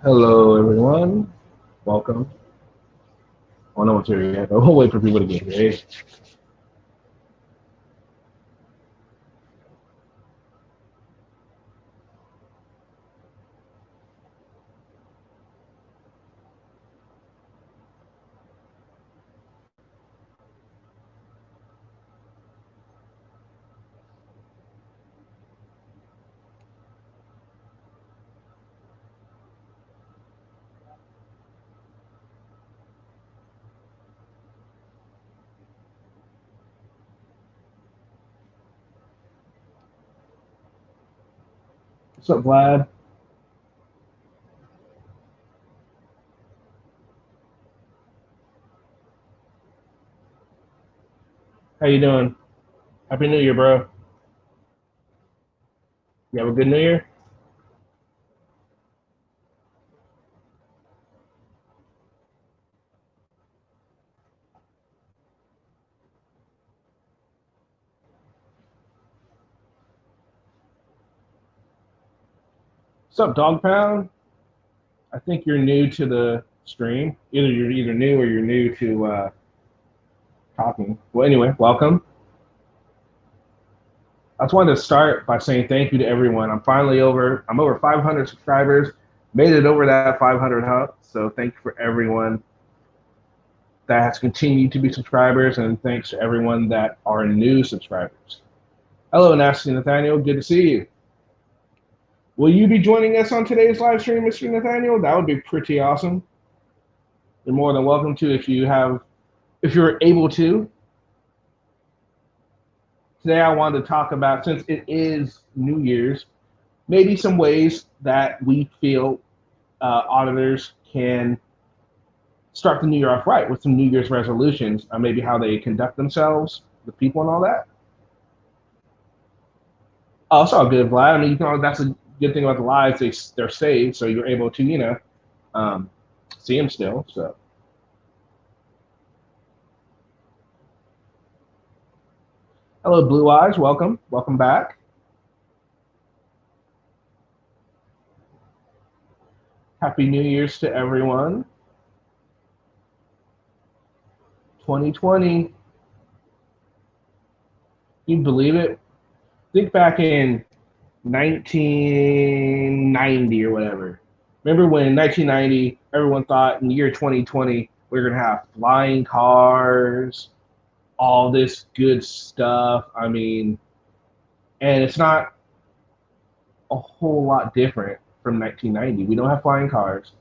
Hello, everyone. Welcome. Oh, no one's here yet, but we'll wait for people to get here. Hey, what's up, Vlad? How you doing? Happy New Year, bro. You have a good New Year? What's up, Dog Pound? I think you're new to the stream. You're new or you're new to talking. Well, anyway, welcome. I just wanted to start by saying thank you to everyone. I'm over 500 subscribers. Made it over that 500 hump. So thank you for everyone that has continued to be subscribers, and thanks to everyone that are new subscribers. Hello, Nasty Nathaniel. Good to see you. Will you be joining us on today's live stream, Mr. Nathaniel? That would be pretty awesome. You're more than welcome to if you're able to. Today I wanted to talk about, since it is New Year's, maybe some ways that we feel auditors can start the new year off right with some New Year's resolutions, maybe how they conduct themselves, the people and all that. Oh, it's all good, Vlad. I mean, that's a good thing about the lives. They're saved, so you're able to, um, see them still. So, hello, Blue Eyes. Welcome back. Happy New Year's to everyone. 2020. You believe it? Think back in 1990 or whatever. Remember when in 1990 everyone thought in the year 2020 we are gonna have flying cars, all this good stuff. I mean, and it's not a whole lot different from 1990. We don't have flying cars.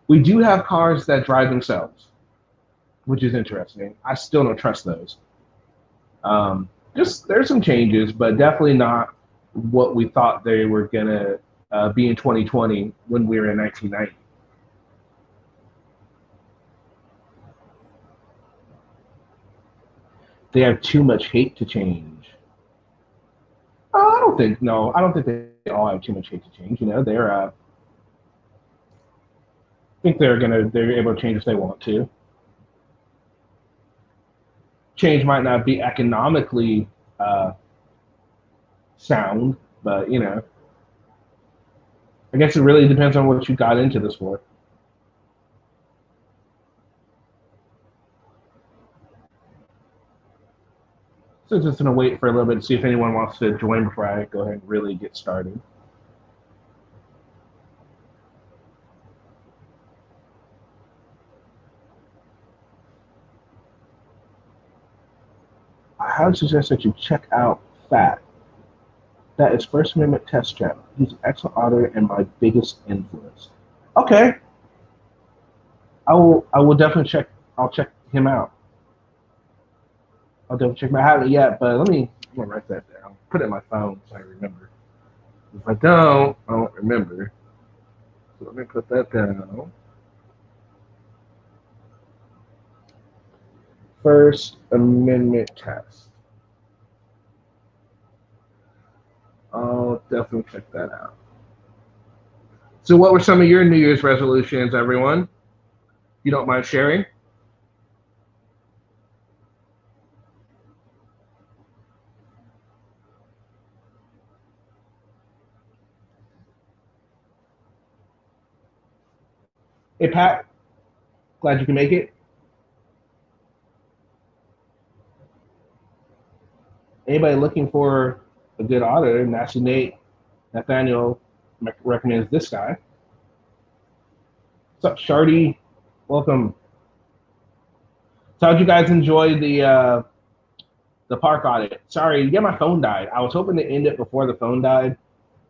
We do have cars that drive themselves, which is interesting. I still don't trust those. Just there's some changes, but definitely not what we thought they were gonna be in 2020 when we were in 1990. They have too much hate to change. I don't think no. I don't think they all have too much hate to change. They're I think they're able to change if they want to. Change might not be economically uh, sound, but I guess it really depends on what you got into this for. So just gonna wait for a little bit to see if anyone wants to join before I go ahead and really get started. I highly suggest that you check out Fat. That is First Amendment Test Channel. He's an excellent author and my biggest influence. Okay, I will definitely check. I'll check him out. I'll definitely check him out. I haven't yet, but I'm gonna write that down. Put it in my phone so I remember. If I don't remember. So let me put that down. First Amendment test. I'll definitely check that out. So, what were some of your New Year's resolutions, everyone? You don't mind sharing? Hey, Pat, glad you can make it. Anybody looking for a good auditor? Naturally, Nathaniel recommends this guy. What's up, Shardy? Welcome. So, how'd you guys enjoy the park audit? Sorry, yeah, my phone died. I was hoping to end it before the phone died,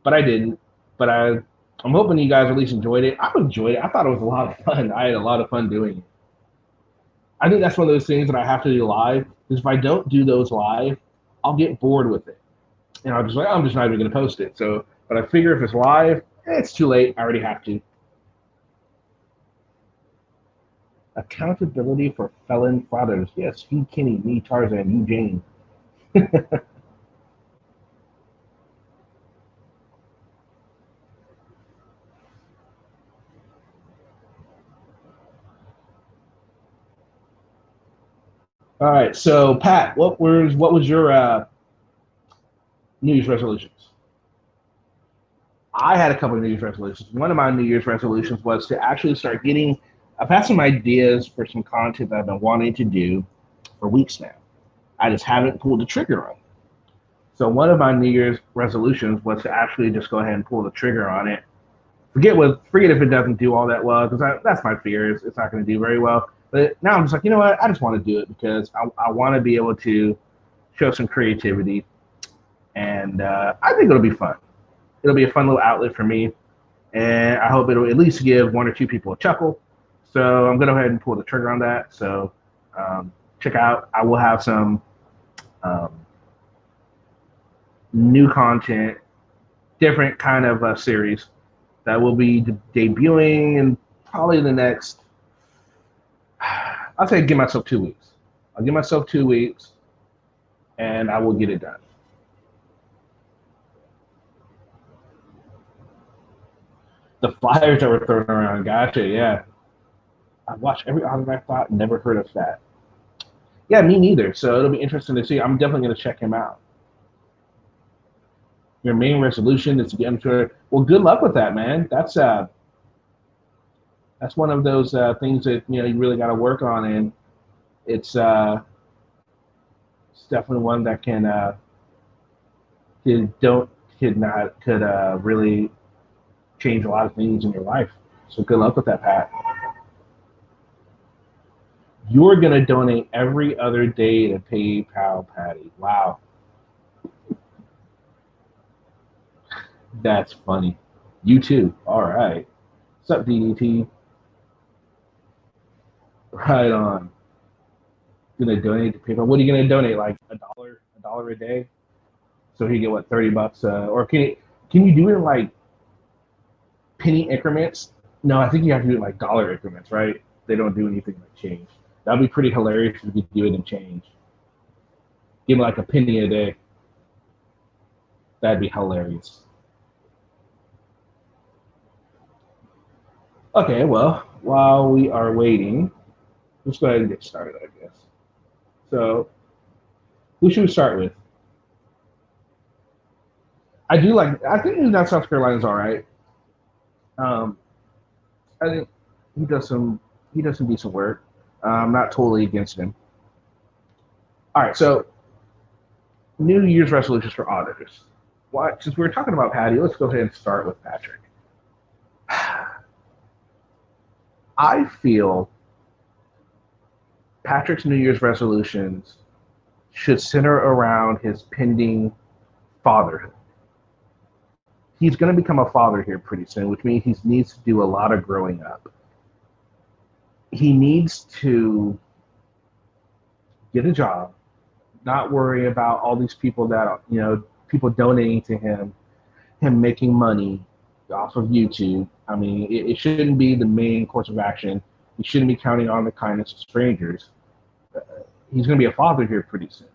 but I didn't. But I'm hoping you guys at least enjoyed it. I enjoyed it. I thought it was a lot of fun. I had a lot of fun doing it. I think that's one of those things that I have to do live. Because if I don't do those live, I'll get bored with it, and I'll just like I'm just not even going to post it. So, but I figure if it's live, it's too late. I already have to. Accountability for felon fathers. Yes, you Kenny, me Tarzan, you Jane. All right, so Pat, what was your New Year's resolutions? I had a couple of New Year's resolutions. One of my New Year's resolutions was to actually start getting. I've had some ideas for some content that I've been wanting to do for weeks now. I just haven't pulled the trigger on. So one of my New Year's resolutions was to actually just go ahead and pull the trigger on it. Forget if it doesn't do all that well because that's my fear is it's not going to do very well. But now I'm just like, you know what? I just want to do it because I want to be able to show some creativity, and I think it'll be fun. It'll be a fun little outlet for me, and I hope it'll at least give one or two people a chuckle. So I'm going to go ahead and pull the trigger on that. So check out. I will have some um, new content, different kind of series that will be debuting in probably the next. I'll say give myself 2 weeks. I'll give myself 2 weeks, and I will get it done. The flyers that were thrown around, gotcha. Yeah, I watched every auditor I thought, never heard of that. Yeah, me neither. So it'll be interesting to see. I'm definitely going to check him out. Your main resolution is to get into it. Well, good luck with that, man. That's one of those things that you really got to work on, and it's uh, it's definitely one that could don't could really change a lot of things in your life. So good luck with that, Pat. You're gonna donate every other day to PayPal, Patty. Wow, that's funny. You too. All right. What's up, DDT? Right on. Gonna donate to PayPal. What are you gonna donate? Like a dollar a day? So he get what, $30? Or can you do it in like penny increments? No, I think you have to do it in like dollar increments, right? They don't do anything like change. That'd be pretty hilarious if you could do it in change. Give him like a penny a day. That'd be hilarious. Okay, well, while we are waiting, let's go ahead and get started, I guess. So, who should we start with? I think that South Carolina's all right. Um, I think he does some, he does some decent work. I'm not totally against him. All right, so New Year's resolutions for auditors. What? Since we were talking about Patty, let's go ahead and start with Patrick. I feel Patrick's New Year's resolutions should center around his pending fatherhood. He's going to become a father here pretty soon, which means he needs to do a lot of growing up. He needs to get a job, not worry about all these people that, people donating to him making money off of YouTube. I mean, it shouldn't be the main course of action. He shouldn't be counting on the kindness of strangers. Uh, he's going to be a father here pretty soon.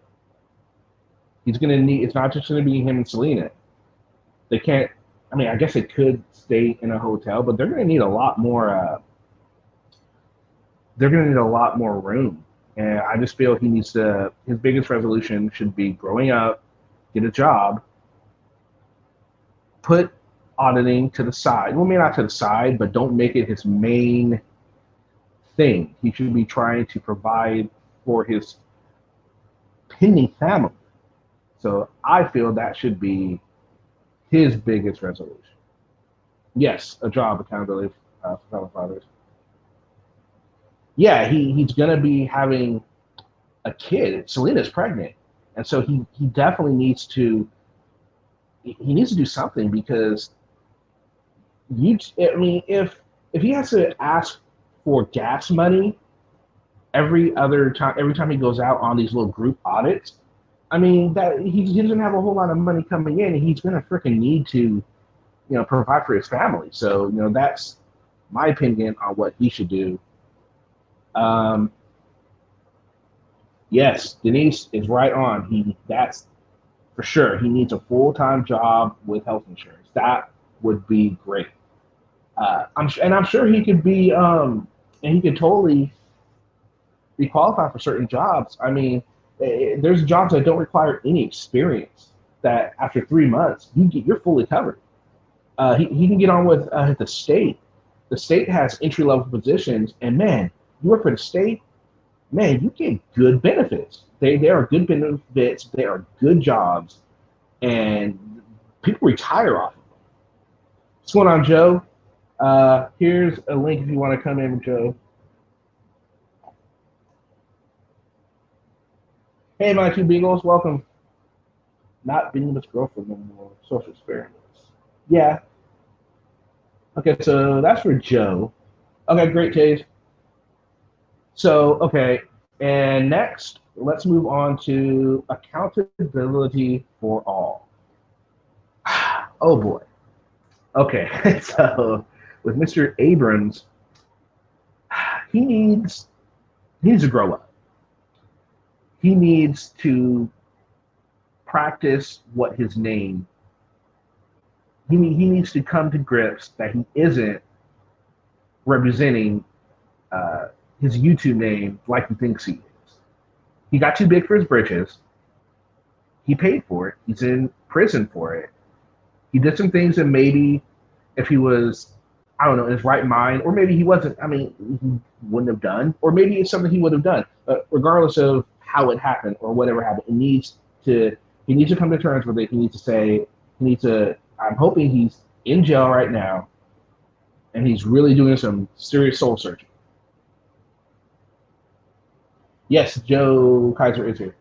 He's going to need. It's not just going to be him and Selena. They can't. I mean, I guess they could stay in a hotel, but they're going to need a lot more. They're going to need a lot more room, and I just feel he needs to. His biggest resolution should be growing up, get a job, put auditing to the side. Well, maybe not to the side, but don't make it his main thing. He should be trying to provide for his pending family. So I feel that should be his biggest resolution. Yes, a job accountability for fellow fathers. Yeah, he's gonna be having a kid. Selena's pregnant, and so he definitely needs to do something because I mean, if he has to ask for gas money every time he goes out on these little group audits, I mean that he doesn't have a whole lot of money coming in, and he's gonna freaking need to provide for his family. So that's my opinion on what he should do. Um, yes, Denise is right on. That's for sure. He needs a full-time job with health insurance. That would be great. I'm sure he could be and he could totally be qualified for certain jobs. I mean, there's jobs that don't require any experience. That after 3 months you're fully covered. He can get on with the state. The state has entry level positions, and man, you work for the state, man, you get good benefits. They are good benefits. They are good jobs, and people retire off of them. What's going on, Joe? Here's a link if you want to come in, Joe. Hey, my two beagles, welcome. Not being with girlfriend no more. Social experiments. Yeah. Okay, so that's for Joe. Okay, great, Tage. So, okay, and next, let's move on to accountability for all. Oh boy. Okay, so with Mr. Abrams, he needs he needs to grow up. He needs to practice what his name. He needs to come to grips that he isn't representing uh, his YouTube name like he thinks he is. He got too big for his britches. He paid for it. He's in prison for it. He did some things that maybe if he was, I don't know, in his right mind, or maybe he wasn't, I mean, he wouldn't have done, or maybe it's something he would have done. Regardless of how it happened or whatever happened, to, he needs to come to terms with it. He needs to say, I'm hoping he's in jail right now and he's really doing some serious soul searching. Yes, Joe Kaiser is here.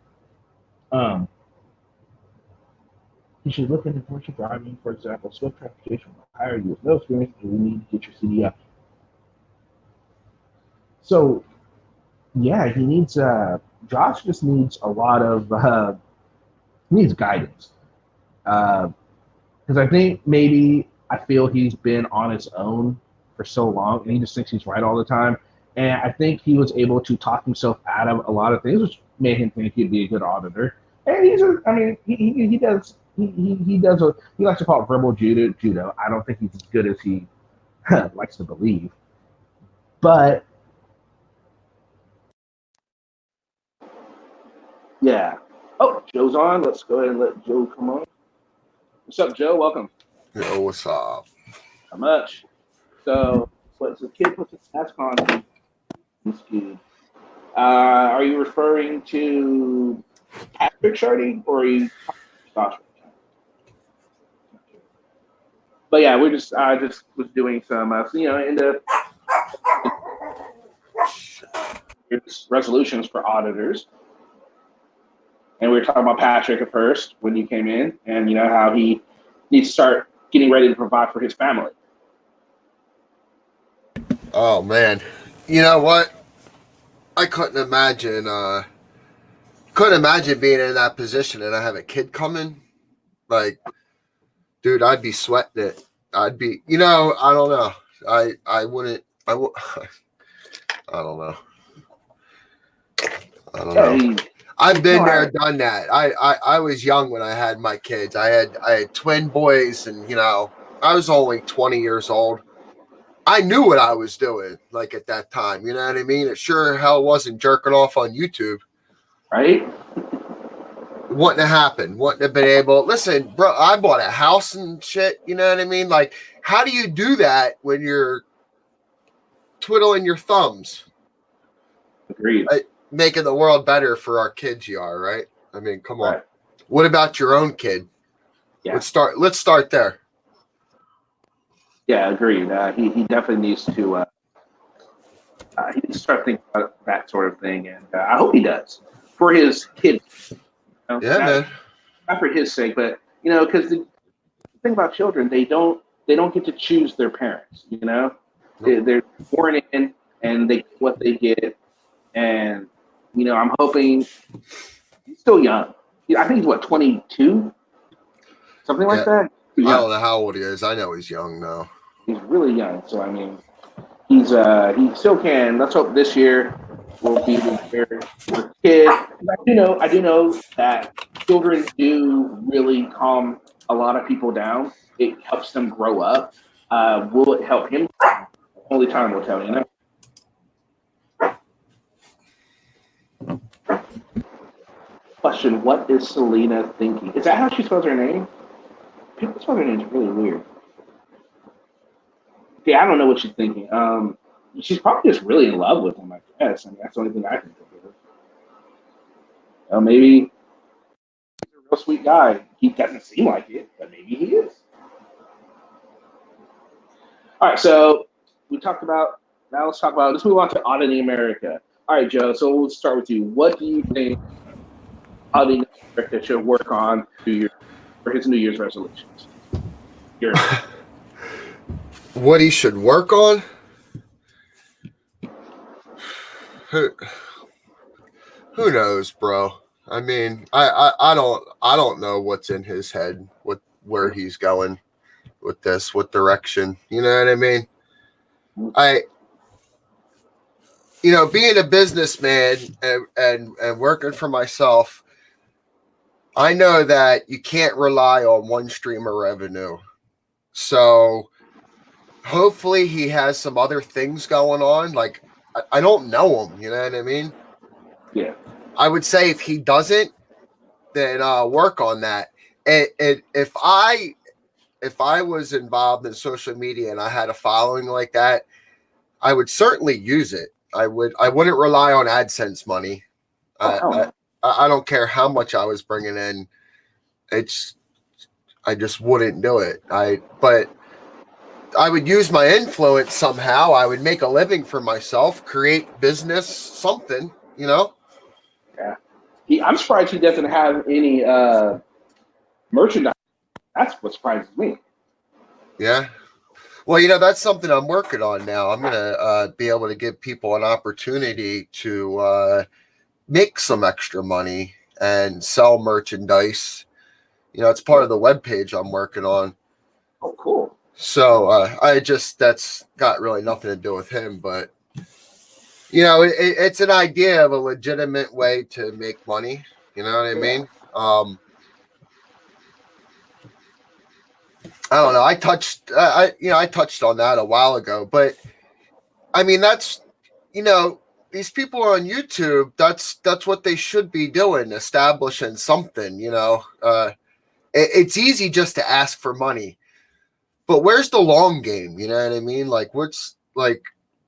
Um, you should look into commercial driving, for example. Swift Transportation will hire you with no experience, and we need to get your CDL. So, yeah, he needs. Josh just needs a lot of. He needs guidance, because I think maybe I feel he's been on his own for so long, and he just thinks he's right all the time. And I think he was able to talk himself out of a lot of things, which made him think he'd be a good auditor. And I mean, he does. He does he likes to call it verbal judo. I don't think he's as good as he likes to believe. But yeah. Oh, Joe's on. Let's go ahead and let Joe come on. What's up, Joe? Welcome. Yo, what's up? How much? So, what's the kid puts his mask on? Are you referring to Patrick Shardy or are you Josh? But yeah, we're just just was doing some in the resolutions for auditors, and we were talking about Patrick at first when you came in, and how he needs to start getting ready to provide for his family. Oh man, you know what? I couldn't imagine being in that position and I have a kid coming. Like, dude, I'd be sweating it. I'd be, I don't know. I wouldn't. I would. I don't know. I don't know. I've been there, done that. I was young when I had my kids. I had twin boys, and I was only 20 years old. I knew what I was doing, like at that time. You know what I mean? It sure hell wasn't jerking off on YouTube, right? wouldn't have happened. Wouldn't have been able. Listen, bro, I bought a house and shit. You know what I mean? Like, how do you do that when you're twiddling your thumbs? Agreed. Making the world better for our kids, you are, right? I mean, come on. Right. What about your own kid? Yeah. Let's start there. Yeah, agreed. He definitely needs to start thinking about that sort of thing, and I hope he does for his kids. Yeah, man. Not for his sake, but because the thing about children, they don't get to choose their parents. Nope. They're born in, and they get what they get, and I'm hoping he's still young. I think he's what 22, something like that. I don't know how old he is. I know he's young now. He's really young, so I mean, he still can. Let's hope this year will be the year for kids. I do know that children do really calm a lot of people down. It helps them grow up. Will it help him? Only time will tell. Question: what is Selena thinking? Is that how she spells her name? People spell her name is really weird. Yeah, I don't know what she's thinking. She's probably just really in love with him, I guess. I mean, that's the only thing I can think of. Maybe he's a real sweet guy. He doesn't seem like it, but maybe he is. All right, so we talked about, now let's move on to Auditing America. All right, Joe, so we'll start with you. What do you think Auditing America should work on for his New Year's resolutions? What he should work on? Who knows, bro? I mean, I don't know what's in his head, where he's going with this, what direction. You know what I mean? Being a businessman and working for myself, I know that you can't rely on one stream of revenue. So hopefully he has some other things going on. Like, I don't know him, you know what I mean? Yeah. I would say if he doesn't, then work on that. And if I was involved in social media and I had a following like that, I would certainly use it. I wouldn't rely on AdSense money. I don't care how much I was bringing in. I just wouldn't do it. But I would use my influence somehow. I would make a living for myself, create business, something, Yeah. I'm surprised he doesn't have any merchandise. That's what surprises me. Yeah. Well, that's something I'm working on now. I'm going to be able to give people an opportunity to make some extra money and sell merchandise. It's part of the webpage I'm working on. Oh, cool. So that's got really nothing to do with him, but it's an idea of a legitimate way to make money. You know what I mean? I don't know. I touched on that a while ago, but I mean, that's, these people on YouTube, that's what they should be doing, establishing something, it's easy just to ask for money, but where's the long game? You know what I mean? Like,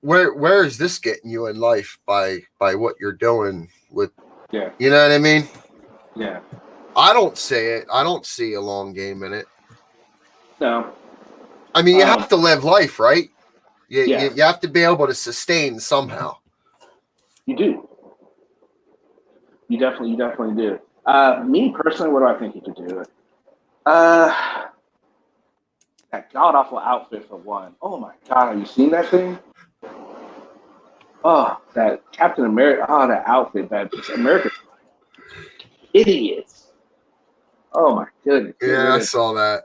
where is this getting you in life by what you're doing with, you know what I mean? Yeah. I don't see it. I don't see a long game in it. No. I mean, you have to live life, right? You have to be able to sustain somehow. You do. You definitely do. Me personally, what do I think you could do? That god awful outfit for one. Oh my god, have you seen that thing? Oh, that Captain America. Oh, that outfit. That American idiots. Oh my goodness. Yeah, I saw that.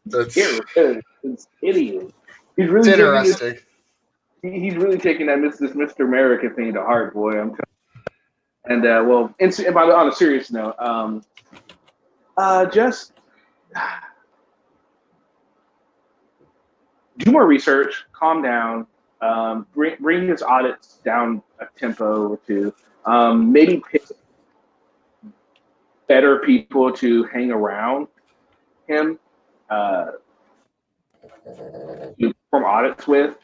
That's it's idiot. He's really interesting. He's really taking this Mr. America thing to heart, boy. I'm telling you. And on a serious note, just do more research, calm down, bring his audits down a tempo or two. Maybe pick better people to hang around him, to perform audits with.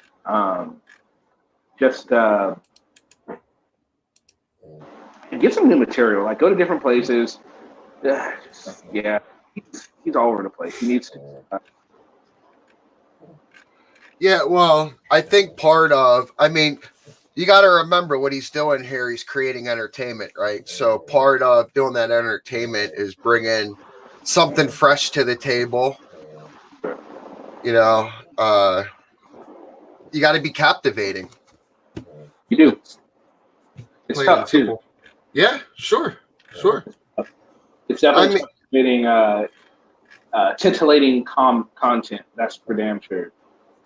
Just get some new material. Like go to different places. Yeah, he's all over the place. He needs to. Yeah, well, I think you got to remember what he's doing here. He's creating entertainment, right? So part of doing that entertainment is bringing something fresh to the table. You know, you got to be captivating. You do. It's tough too. Simple. Yeah, sure. It's definitely getting titillating content. That's for damn sure.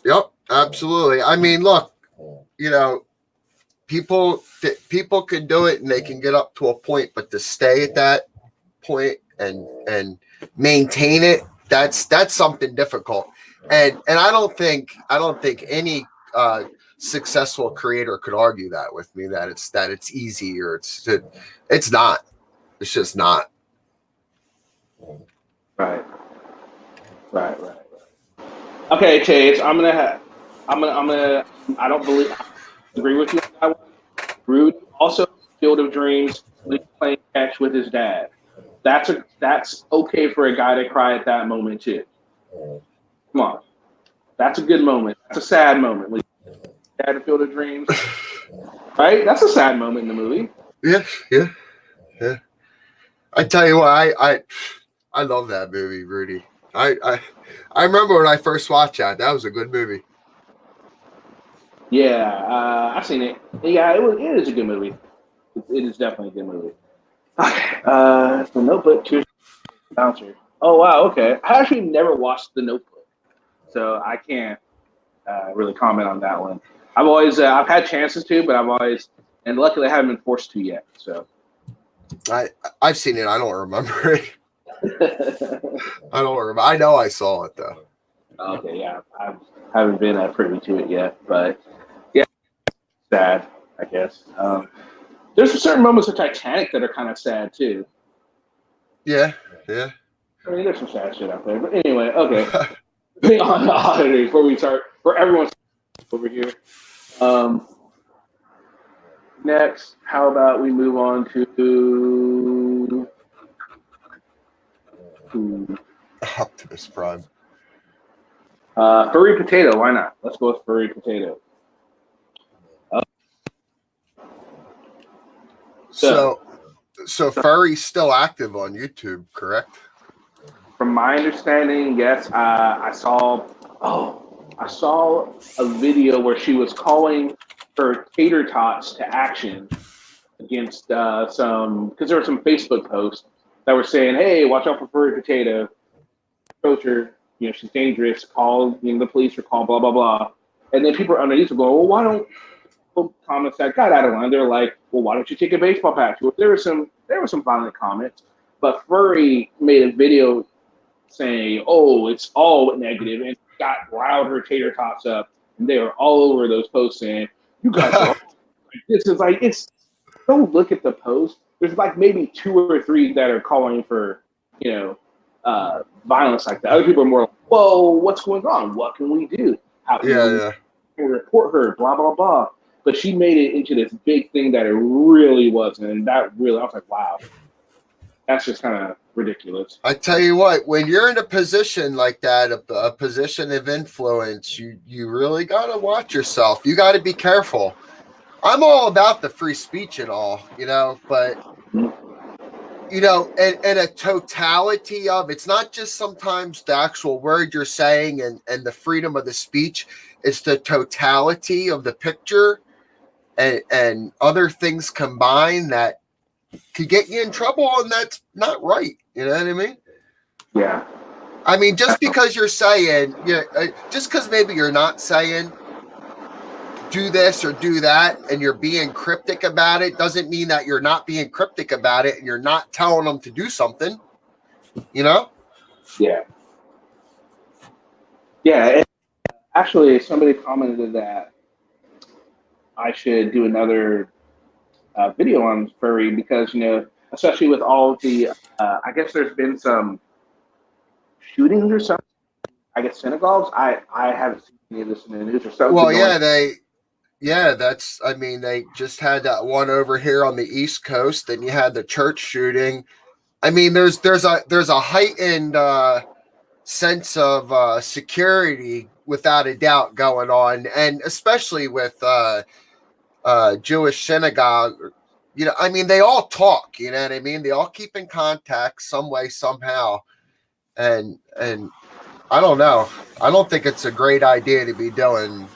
Yep, absolutely. I mean, look, people can do it and they can get up to a point, but to stay at that point and maintain it, that's something difficult. And I don't think any successful creator could argue that with me that it's easy or it's not. It's just not. Right. Okay, Chase. I agree with you on that one. Rude also Field of Dreams playing catch with his dad. That's okay for a guy to cry at that moment too. Come on. That's a good moment. That's a sad moment. When dad in Field of Dreams. Right? That's a sad moment in the movie. Yeah. I tell you what, I love that movie, Rudy. I remember when I first watched that. That was a good movie. Yeah, I've seen it. Yeah, it is a good movie. It is definitely a good movie. Okay, The Notebook, Tears Bouncer. Oh wow, okay. I actually never watched The Notebook, so I can't really comment on that one. I've had chances to, but and luckily I haven't been forced to yet. So I've seen it. I don't remember it. I don't remember. I know I saw it though. Okay, yeah, I haven't been privy to it yet, but yeah, sad, I guess. There's certain moments of Titanic that are kind of sad too. Yeah. I mean, there's some sad shit out there, but anyway, okay. On the Auditor before we start, for everyone's over here. Next, how about we move on to Optimus Prime. Furry Potato. Why not? Let's go with Furry Potato. So Furry's still active on YouTube, correct? From my understanding, yes. I saw a video where she was calling her tater tots to action against some, because there were some Facebook posts that were saying, "Hey, watch out for Furry Potato. Approach her. She's dangerous. Call the police or call blah blah blah." And then people underneath were going, "Well, why don't?" Comments that got out of line. They're like, "Well, why don't you take a baseball bat?" Well, there were some violent comments, but Furry made a video saying, "Oh, it's all negative," and got riled her tater tots up, and they were all over those posts saying, "You guys are." This is like it's. Don't look at the post. There's like maybe 2 or 3 that are calling for violence like that. Other people are more like, "Whoa, what's going on? What can we do? How can we report her?" Blah blah blah. But she made it into this big thing that it really wasn't, and that really, I was like, "Wow, that's just kind of ridiculous." I tell you what, when you're in a position like that, a position of influence, you really got to watch yourself. You got to be careful. I'm all about the free speech and all, but in a totality of, it's not just sometimes the actual word you're saying and the freedom of the speech. It's the totality of the picture and other things combined that could get you in trouble, and that's not right. You know what I mean? Yeah. I mean, just because you're saying, just because maybe you're not saying do this or do that, and you're being cryptic about it, doesn't mean that you're not being cryptic about it and you're not telling them to do something. Yeah. Yeah. Actually, somebody commented that I should do another video on Furry because especially with all the. I guess there's been some shootings or something. I guess synagogues. I haven't seen any of this in the news or something Well, going. that's, I mean, they just had that one over here on the East Coast, and you had the church shooting. I mean, there's a heightened sense of security without a doubt going on, and especially with Jewish synagogue. I mean, they all talk. You know what I mean? They all keep in contact some way, somehow, and I don't know. I don't think it's a great idea to be doing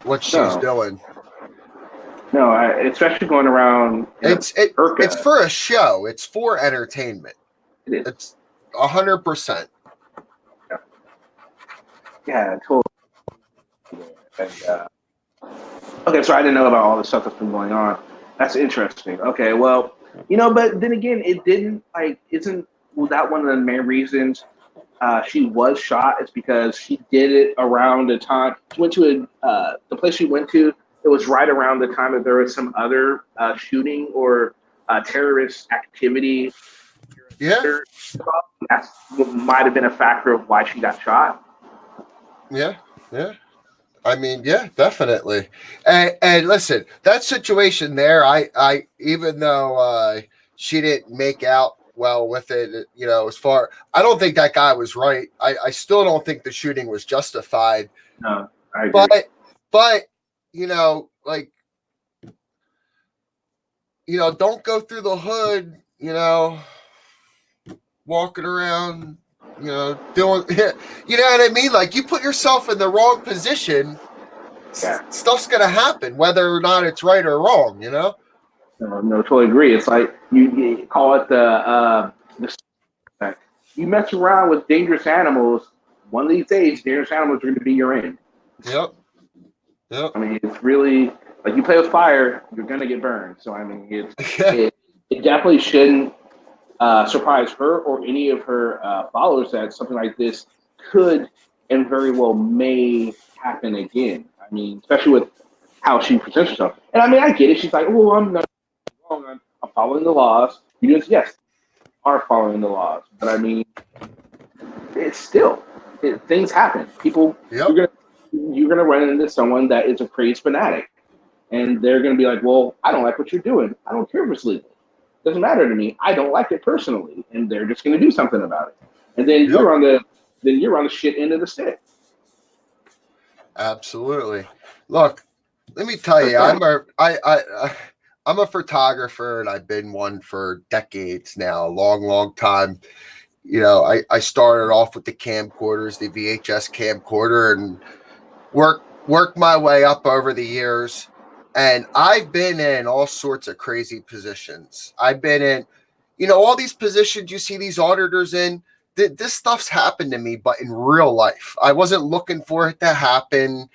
what she's doing. No, especially going around. It's for a show. It's for entertainment. It is. It's 100%. Yeah, totally. And, okay, so I didn't know about all the stuff that's been going on. That's interesting. Okay, well, but then again, it didn't isn't that one of the main reasons she was shot? Is because she did it around the time she went to the place she went to. It was right around the time that there was some other shooting or terrorist activity. Yeah, that might have been a factor of why she got shot. Yeah. I mean, yeah, definitely. And listen, that situation there, I even though she didn't make out well with it, as far, I don't think that guy was right. I still don't think the shooting was justified. No, I agree. But like, don't go through the hood, walking around, doing, you know what I mean? Like, you put yourself in the wrong position, stuff's gonna happen, whether or not it's right or wrong, No, totally agree. It's like you call it the you mess around with dangerous animals. One of these days, dangerous animals are going to be your end. Yep. I mean, it's really like you play with fire, you're going to get burned. So I mean, it definitely shouldn't surprise her or any of her followers that something like this could and very well may happen again. I mean, especially with how she presents herself. And I mean, I get it. She's like, "Oh, I'm not wrong. I'm following the laws." You just yes, are following the laws, but I mean, it's still things happen. People, you're gonna run into someone that is a crazed fanatic, and they're gonna be like, "Well, I don't like what you're doing. I don't care if it's legal. It doesn't matter to me. I don't like it personally," and they're just gonna do something about it. And then you're on the shit end of the stick. Absolutely. Look, let me tell you, I'm a photographer, and I've been one for decades now, a long, long time. I started off with the camcorders, the VHS camcorder, and worked my way up over the years. And I've been in all sorts of crazy positions. I've been in, all these positions you see these auditors in. This stuff's happened to me, but in real life. I wasn't looking for it to happen.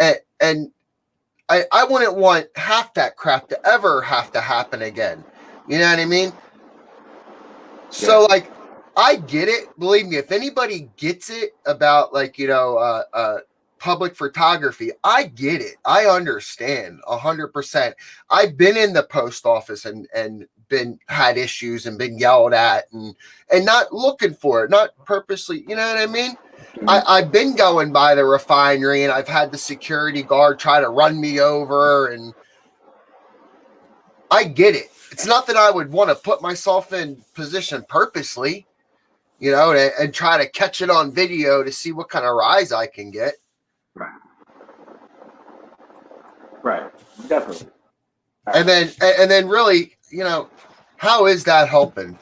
And I wouldn't want half that crap to ever have to happen again. You know what I mean? So, like, I get it. Believe me, if anybody gets it about, like, public photography, I get it. I understand 100%. I've been in the post office and had issues and been yelled at and not looking for it, not purposely. You know what I mean? I've been going by the refinery, and I've had the security guard try to run me over, and I get it. It's not that I would want to put myself in position purposely, and try to catch it on video to see what kind of rise I can get. Right. Definitely. And then really, how is that helping?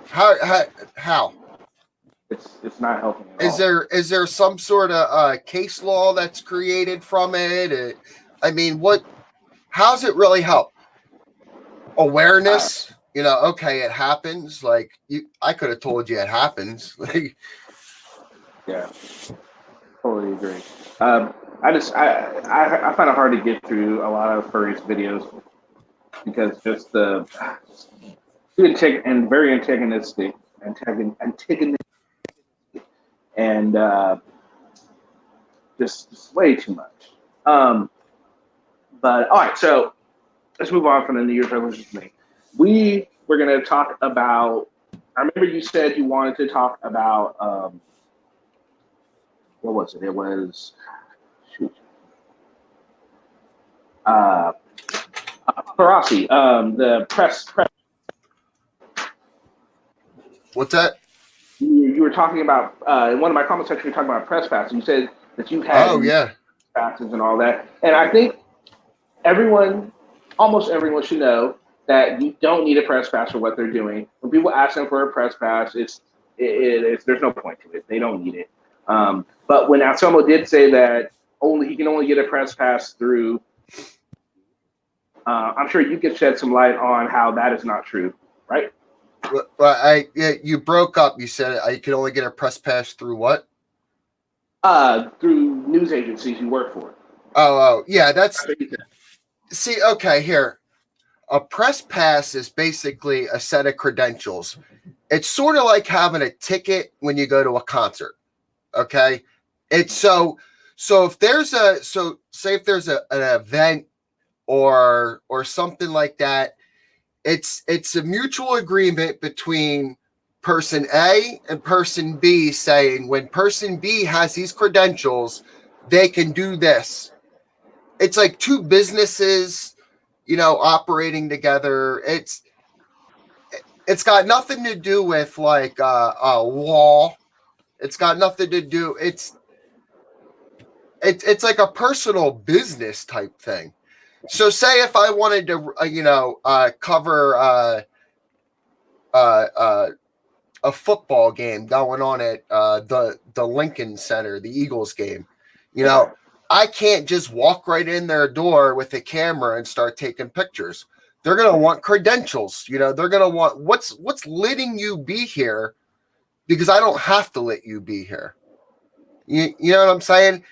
How? It's not helping at all. Is there some sort of case law that's created from it? I mean, how's it really help? Awareness, okay, it happens. Like, I could have told you it happens. Yeah, totally agree. I find it hard to get through a lot of furries videos because just the and very antagonistic, and just way too much. But all right, so let's move on from the New Year's resolution thing. we were going to talk about. I remember you said you wanted to talk about what was it? It was shoot, uh, Farasi, the press. What's that? You were talking about in one of my comment sections. You were talking about press passes. You said that you Oh had yeah. passes and all that, and I think almost everyone should know that you don't need a press pass for what they're doing. When people ask them for a press pass, it's there's no point to it. They don't need it. But when Anselmo did say that he can only get a press pass through, I'm sure you could shed some light on how that is not true, right? Well, you broke up. You said I could only get a press pass through what? Through news agencies you work for. Oh, yeah. See. Okay, here. A press pass is basically a set of credentials. It's sort of like having a ticket when you go to a concert. Okay, it's so if there's say if there's an event or something like that, it's a mutual agreement between person A and person B saying when person B has these credentials, they can do this. It's like two businesses, operating together. It's got nothing to do with like a law. It's got nothing to do. It's like a personal business type thing. So, say if I wanted to, cover a football game going on at the Lincoln Center, the Eagles game, I can't just walk right in their door with a camera and start taking pictures. They're gonna want credentials. They're gonna want what's letting you be here, because I don't have to let you be here. You know what I'm saying?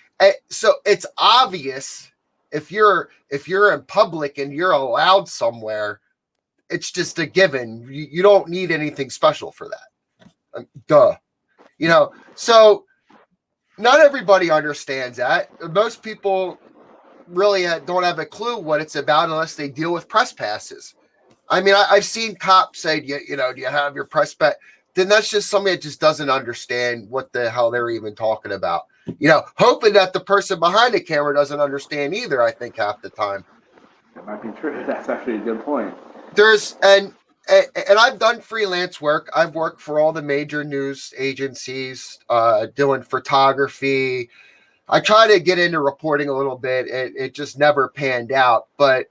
So it's obvious if you're in public and you're allowed somewhere, it's just a given. You don't need anything special for that. Duh. So not everybody understands that. Most people really don't have a clue what it's about unless they deal with press passes. I mean, I've seen cops say, do you have your press pass? Then that's just somebody that just doesn't understand what the hell they're even talking about. Hoping that the person behind the camera doesn't understand either, I think, half the time. That might be true. That's actually a good point. And I've done freelance work. I've worked for all the major news agencies, doing photography. I try to get into reporting a little bit. It just never panned out. But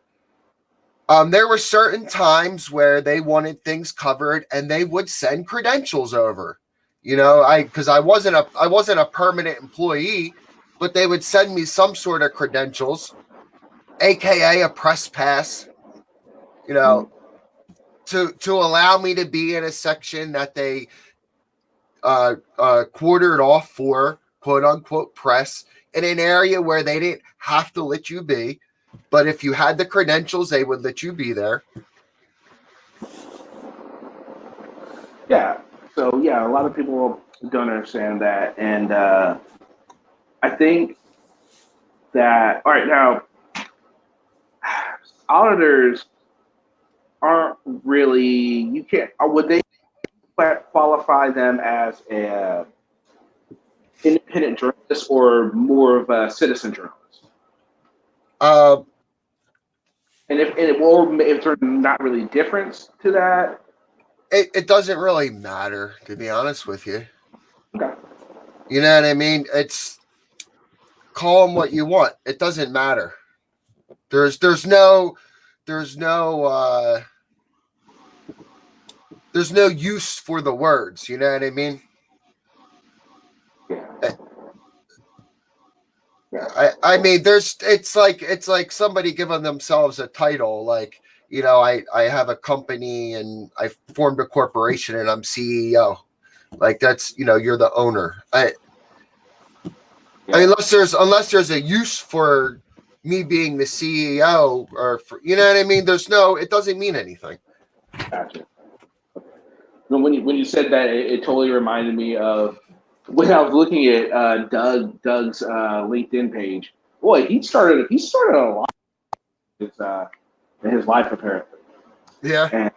there were certain times where they wanted things covered and they would send credentials over. Because I wasn't a permanent employee, but they would send me some sort of credentials, aka a press pass, to allow me to be in a section that they quartered off for quote unquote press in an area where they didn't have to let you be. But if you had the credentials, they would let you be there. Yeah. So, yeah, a lot of people don't understand that. And I think that, all right, now, auditors aren't really, you can't, would they qualify them as a independent journalist or more of a citizen journalist? And if there's not really difference to that, it doesn't really matter, to be honest with you. Okay. You know what I mean? It's call them what you want. It doesn't matter. There's no use for the words. You know what I mean? Yeah. I mean, it's like somebody giving themselves a title, like, I have a company and I formed a corporation and I'm CEO. Like, that's, you're the owner. Unless there's a use for me being the CEO, or for, you know what I mean? It doesn't mean anything. Gotcha. When you said that, it totally reminded me of when I was looking at Doug's LinkedIn page. Boy, he started a lot in his life, apparently. Yeah. And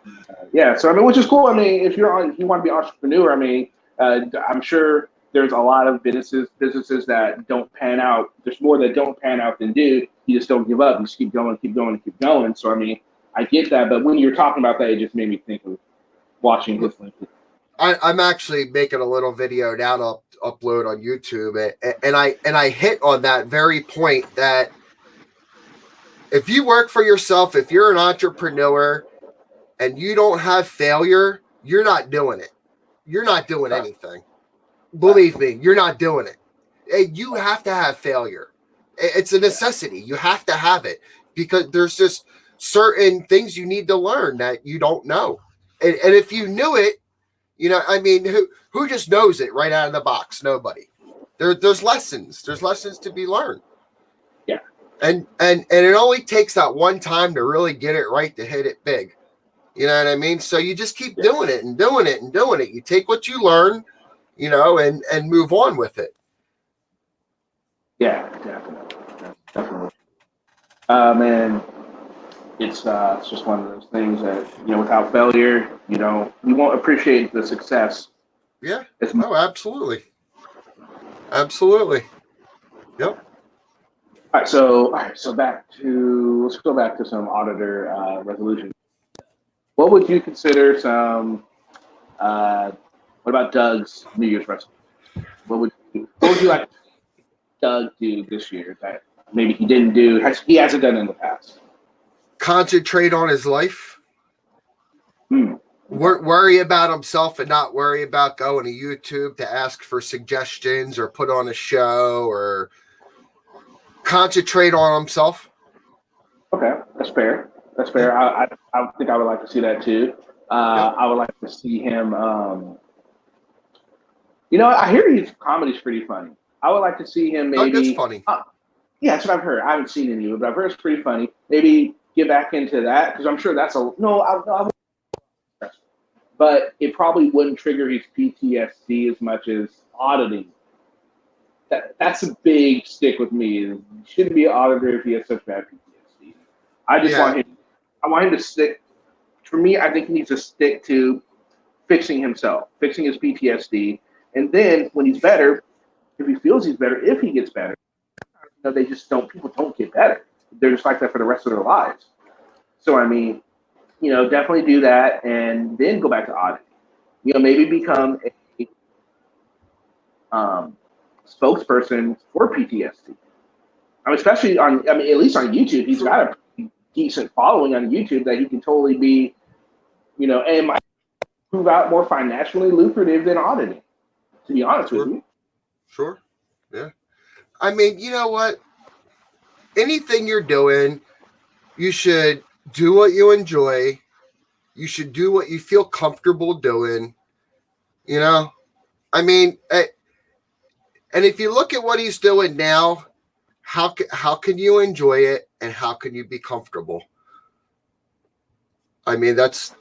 yeah, so I mean, which is cool. I mean, if you want to be an entrepreneur, I mean, I'm sure there's a lot of businesses that don't pan out. There's more that don't pan out than do. You just don't give up. You just keep going, keep going, keep going. So I mean, I get that, but when you're talking about that, it just made me think of watching his LinkedIn. I'm actually making a little video now to upload on YouTube, and I hit on that very point that if you work for yourself, if you're an entrepreneur and you don't have failure, you're not doing it. You're not doing anything. Believe me, you're not doing it. You have to have failure. It's a necessity. You have to have it because there's just certain things you need to learn that you don't know. And if you knew it, I mean, who just knows it right out of the box? Nobody. There's lessons. There's lessons to be learned. Yeah. And it only takes that one time to really get it right to hit it big. You know what I mean? So you just keep doing it and doing it and doing it. You take what you learn, and move on with it. Yeah, definitely. Man, it's just one of those things that without failure, you won't appreciate the success. Yeah. Oh, absolutely. Absolutely. Yep. All right, so let's go back to some auditor resolutions. What would you consider some? What about Doug's New Year's resolution? What would you like Doug do this year that maybe he didn't do? He hasn't done in the past? Concentrate on his life. Okay. Worry about himself and not worry about going to YouTube to ask for suggestions or put on a show or concentrate on himself. Okay, that's fair. That's fair. Yeah. I think I would like to see that too. Yep. I would like to see him. I hear his comedy's pretty funny. I would like to see him Doug is maybe. funny. Yeah, that's what I've heard. I haven't seen any of it, but I've heard it's pretty funny. Maybe get back into that because I'm sure that's a no. I but it probably wouldn't trigger his PTSD as much as auditing. That's a big stick with me. You shouldn't be an auditor if he has such bad PTSD. I just Yeah. want him. I want him to stick. For me, I think he needs to stick to fixing himself, fixing his PTSD, and then when he's better, if he feels he's better, if he gets better, they just don't. People don't get better. They're just like that for the rest of their lives. So I mean, definitely do that, and then go back to auditing. Maybe become a spokesperson for PTSD. I mean, especially at least on YouTube, he's got a pretty decent following on YouTube that he can totally be, and might prove out more financially lucrative than auditing. To be honest with you. Sure. Yeah. I mean, you know what? Anything you're doing, you should do what you enjoy. You should do what you feel comfortable doing. I mean, and if you look at what he's doing now, how can you enjoy it and how can you be comfortable? I mean, that's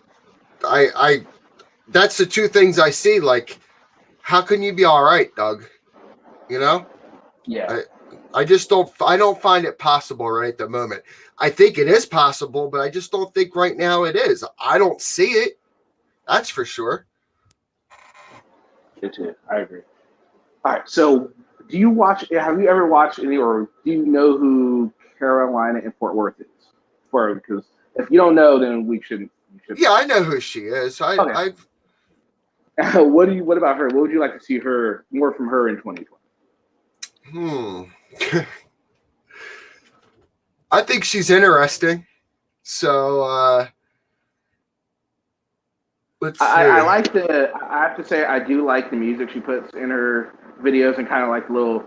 the two things I see. Like, how can you be all right, Doug? Yeah. I just don't find it possible right at the moment. I think it is possible, but I just don't think right now it is. I don't see it. That's for sure. It too. I agree. All right. So, have you ever watched any, or do you know who Carolina and Fort Worth is? Because if you don't know, then we shouldn't. Yeah, I know who she is. Okay. I've. What about her? What would you like to see more from her in 2020? I think she's interesting. So let's see. I have to say I do like the music she puts in her videos and kind of like little,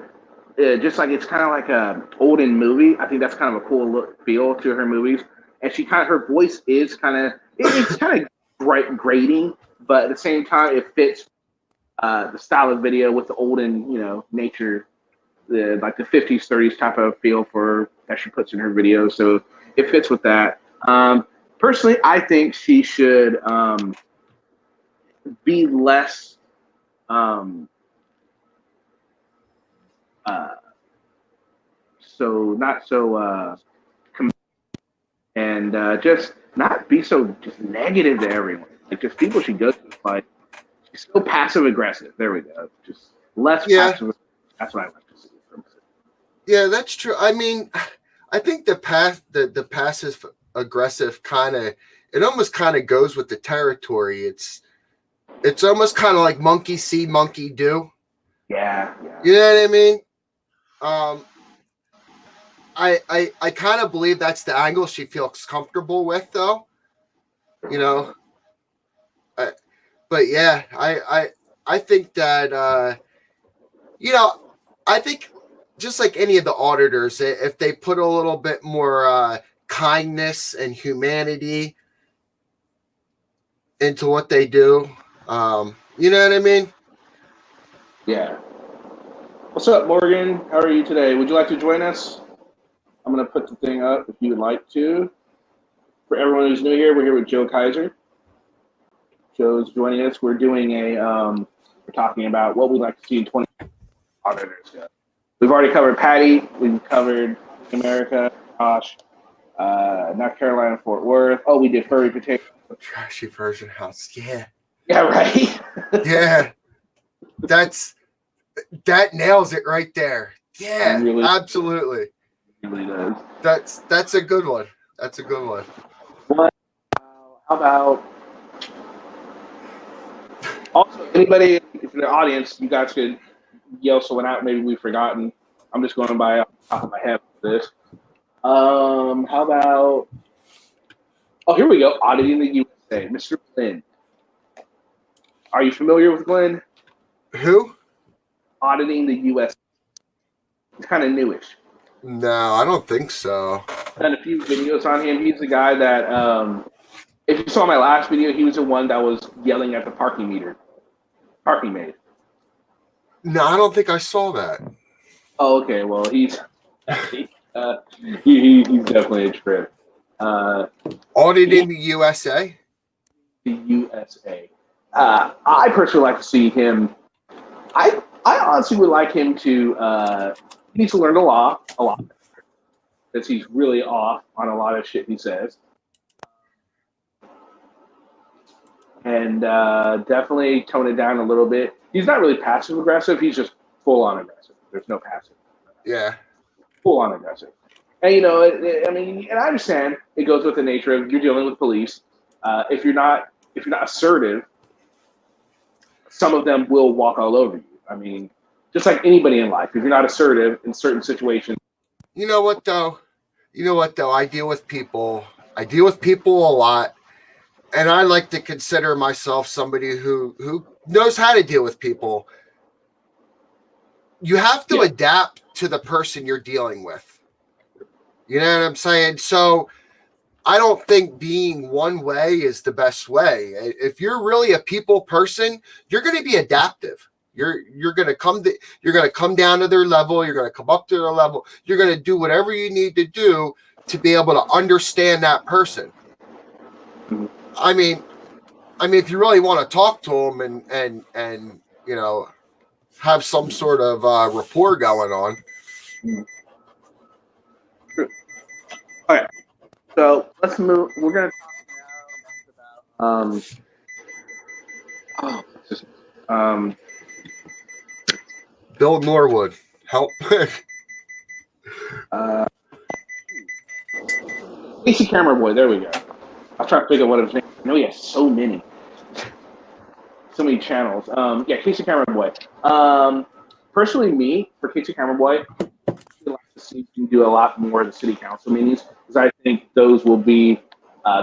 just like it's kind of like a olden movie. I think that's kind of a cool feel to her movies. And her voice is it's kind of grating, but at the same time it fits the style of video with the olden, nature, like the 50s, 30s type of feel that she puts in her videos. So it fits with that. Personally, I think she should be less so not so and just not be so just negative to everyone. Like, just people should go to, like, she's so passive aggressive. There we go. Just less Yeah, passive. That's what I like to see from her. yeah, that's true. I mean, I think the passive aggressive kind of, it almost kind of goes with the territory. It's almost kind of like monkey see, monkey do. Yeah. You know what I mean? Um, I kind of believe that's the angle she feels comfortable with, though. You know, I, but yeah, I think that you know, I think just like any of the auditors, if they put a little bit more kindness and humanity into what they do, you know what I mean? Yeah. What's up, Morgan? How are you today? Would you like to join us? I'm going to put the thing up if you would like to. For everyone who's new here, we're here with Joe Kaiser. Joe's joining us. We're doing we're talking about what we'd like to see in 20 auditors. We've already covered Patty. We've covered America, Josh, North Carolina, Fort Worth. Oh, we did Furry Potato. Trashy version house. Yeah. Yeah, right. Yeah. That nails it right there. Yeah, really, absolutely. really does. That's a good one. That's a good one. What? How about also anybody in the audience? You guys could yell someone out. Maybe we've forgotten. I'm just going by off the top of my head for this. How about? Oh, here we go. Auditing the USA, Mr. Glenn. Are you familiar with Glenn? Who? Auditing the USA. It's kind of newish. No, I don't think so. I've done a few videos on him. He's the guy that, if you saw my last video, he was the one that was yelling at the parking maid. No, I don't think I saw that. Oh, okay. Well, he's he's definitely a trip. Auditing the USA? The USA. I personally like to see him. I honestly would like him to. He needs to learn the law a lot, because he's really off on a lot of shit he says, and definitely tone it down a little bit. He's not really passive aggressive. He's just full on aggressive. There's no passive. Yeah. Full on aggressive. And I mean, and I understand it goes with the nature of you're dealing with police. If you're not assertive, some of them will walk all over you. I mean, just like anybody in life, if you're not assertive in certain situations. You know what though? I deal with people. I deal with people a lot, and I like to consider myself somebody who knows how to deal with people. You have to adapt to the person you're dealing with. You know what I'm saying? So I don't think being one way is the best way. If you're really a people person, you're going to be adaptive. You're going to come down to their level. You're going to come up to their level. You're going to do whatever you need to do to be able to understand that person. I mean, if you really want to talk to them and have some sort of rapport going on. Okay, so let's move. We're gonna talk about Bill Norwood, help. Casey Camera Boy. There we go. I was trying to figure out what his name. I know he has so many channels. Yeah, Casey Camera Boy. Personally, me for Casey Camera Boy, I'd like to see him do a lot more of the city council meetings, because I think those will be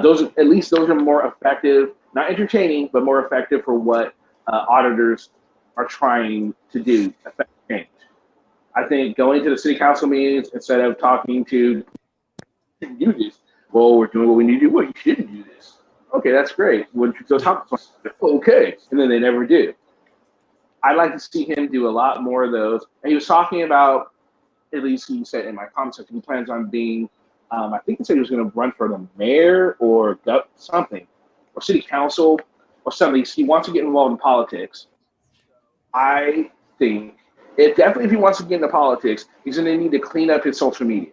those are more effective, not entertaining, but more effective for what auditors are trying to do, affect change. I think going to the city council meetings instead of talking to do this, well, we're doing what we need to do. Well, you shouldn't do this. Okay, that's great. Would you go talk to someone? Okay, and then they never do. I'd like to see him do a lot more of those. And he was talking about, at least he said in my comments, he plans on being, I think he said he was going to run for the mayor or something, or city council or something. He wants to get involved in politics. I think if he wants to get into politics, he's going to need to clean up his social media,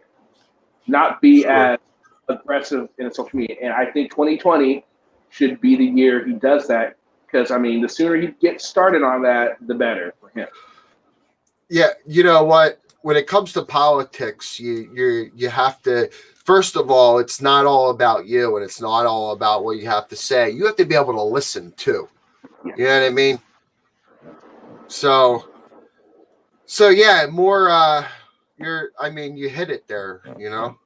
not be as aggressive in social media. And I think 2020 should be the year he does that, because, I mean, the sooner he gets started on that, the better for him. Yeah, you know what? When it comes to politics, you have to, first of all, it's not all about you, and it's not all about what you have to say. You have to be able to listen too. Yeah. You know what I mean? So yeah, more you hit it there, you know.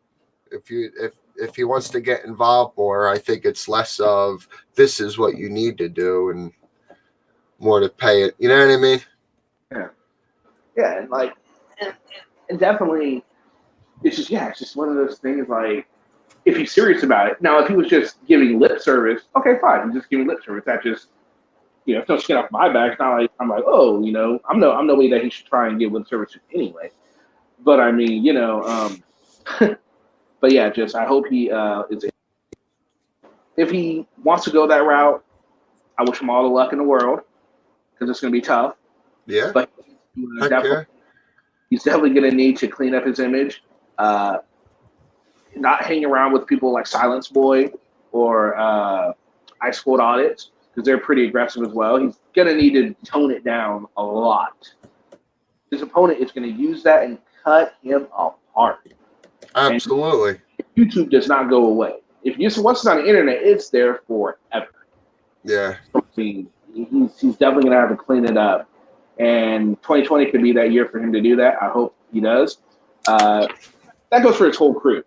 If he wants to get involved more, I think it's less of this is what you need to do and more to pay it. You know what I mean? Yeah. Yeah, and like, and definitely, it's just one of those things. Like, if he's serious about it, now if he was just giving lip service, okay, fine, he's just giving lip service. That just, it's no skin off my back. It's not like I'm like, oh, I'm no way that he should try and give lip service anyway. But I mean, but yeah, just I hope he is. If he wants to go that route, I wish him all the luck in the world, because it's going to be tough. Yeah. But he's definitely going to need to clean up his image. Not hang around with people like Silence Boy or Ice Cold Audits, because they're pretty aggressive as well. He's going to need to tone it down a lot. His opponent is going to use that and cut him apart. Absolutely. And YouTube does not go away. If you once it's on the internet, it's there forever. Yeah. I mean, he's definitely going to have to clean it up. And 2020 could be that year for him to do that. I hope he does. That goes for his whole crew.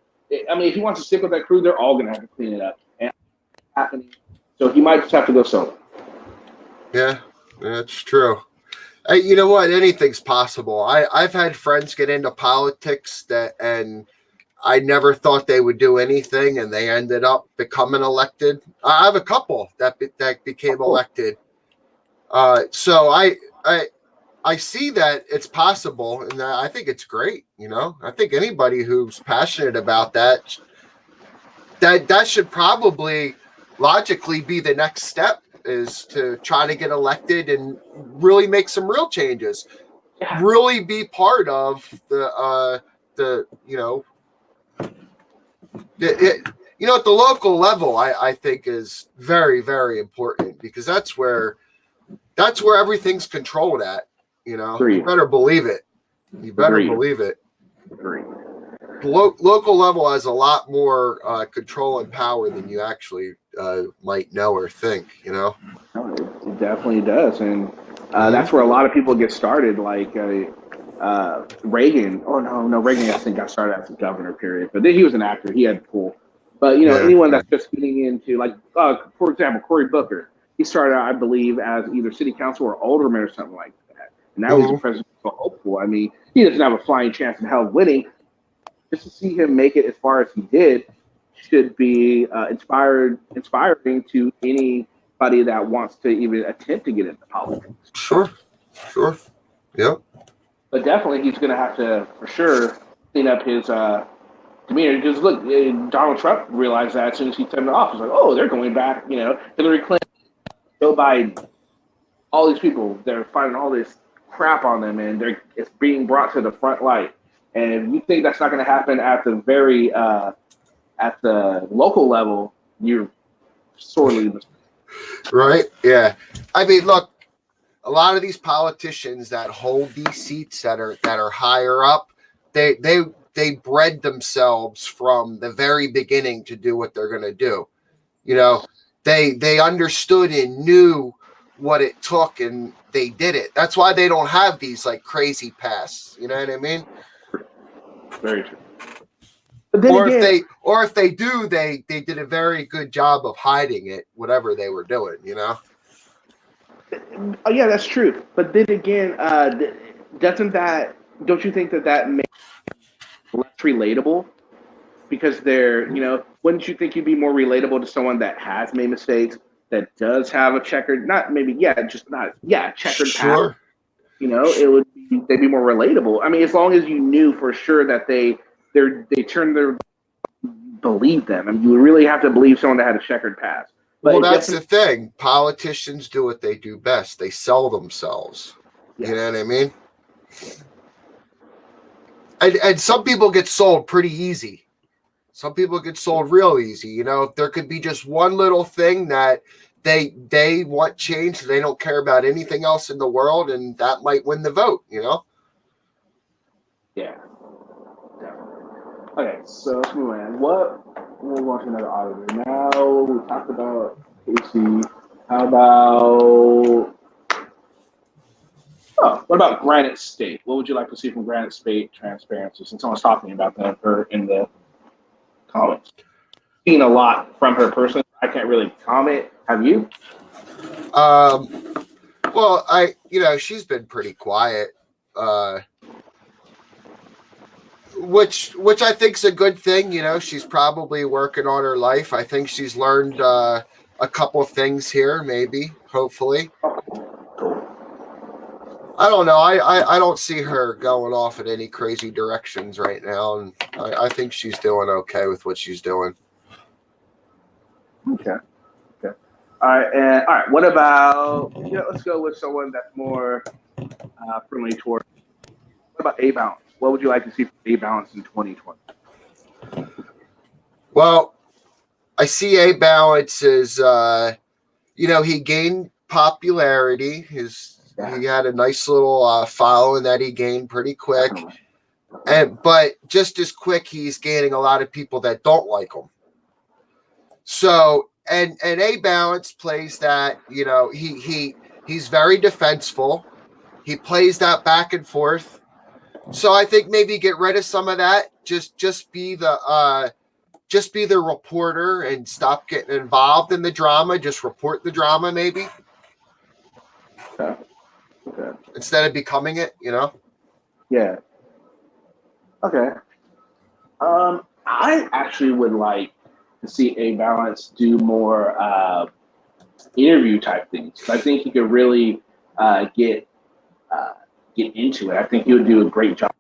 I mean, if he wants to stick with that crew, they're all going to have to clean it up. And it's happening. So he might just have to go solo. Yeah, that's true. You know what? Anything's possible. I've had friends get into politics and I never thought they would do anything, and they ended up becoming elected. I have a couple that became elected. So I see that it's possible, and I think it's great. I think anybody who's passionate about that should probably logically be the next step, is to try to get elected and really make some real changes. Yeah. Really be part of the at the local level. I think is very, very important, because that's where everything's controlled at. You better believe it. You better believe it. Local level has a lot more control and power than you actually might know or think. No, it definitely does, and that's where a lot of people get started. Like Reagan. Oh no, Reagan I think got started as a governor. Period. But then he was an actor. He had pull. But anyone that's just getting into, like, for example, Cory Booker. He started out, I believe, as either city council or alderman or something like that. And now he's a presidential hopeful. I mean, he doesn't have a flying chance in hell of winning. Just to see him make it as far as he did should be inspiring to anybody that wants to even attempt to get into politics. Sure. Yep. But definitely he's going to have to, for sure, clean up his demeanor. Because look, Donald Trump realized that as soon as he took office. Like, oh, they're going back, Hillary Clinton, Joe Biden, all these people, they're finding all this crap on them, and it's being brought to the front light. And if you think that's not going to happen at the very at the local level, you're sorely mistaken. Right? Yeah. I mean, look, a lot of these politicians that hold these seats that are higher up, they bred themselves from the very beginning to do what they're going to do. They understood and knew what it took, and they did it. That's why they don't have these like crazy pasts. You know what I mean? Very true. But then if they do, they did a very good job of hiding it, whatever they were doing. Oh yeah, that's true. But then again, don't you think that makes it less relatable? Because wouldn't you think you'd be more relatable to someone that has made mistakes, that does have a checkered, checkered sure. past? They'd be more relatable. I mean, as long as you knew for sure that they turned their believe them. I mean, you would really have to believe someone that had a checkered past. But that's the thing. Politicians do what they do best. They sell themselves. Yeah. You know what I mean? And some people get sold pretty easy. Some people get sold real easy. You know, if there could be just one little thing that they want changed, they don't care about anything else in the world, and that might win the vote, you know? Yeah, definitely. Okay, so let's move on. We're watching another auditor. Now we talked about Casey. How about what about Granite State? What would you like to see from Granite State transparency? Since someone's talking about that her in the comments. Seen a lot from her personally. I can't really comment. Have you? Well, she's been pretty quiet, which I think's a good thing. You know, she's probably working on her life. I think she's learned a couple of things here, maybe, hopefully. I don't know. I don't see her going off in any crazy directions right now, and I think she's doing okay with what she's doing. Okay. All right. What about let's go with someone that's more friendly toward. What about A Balance? What would you like to see from A Balance in 2020? Well, I see A Balance as he gained popularity. He had a nice little following that he gained pretty quick, but just as quick, he's gaining a lot of people that don't like him. So, and A Balance plays that, he's very defenseful. He plays that back and forth. So I think maybe get rid of some of that. Just be the reporter and stop getting involved in the drama. Just report the drama, maybe. Okay. Instead of becoming it, Yeah. Okay. I actually would like to see A Balance do more interview type things. I think he could really get into it. I think he would do a great job.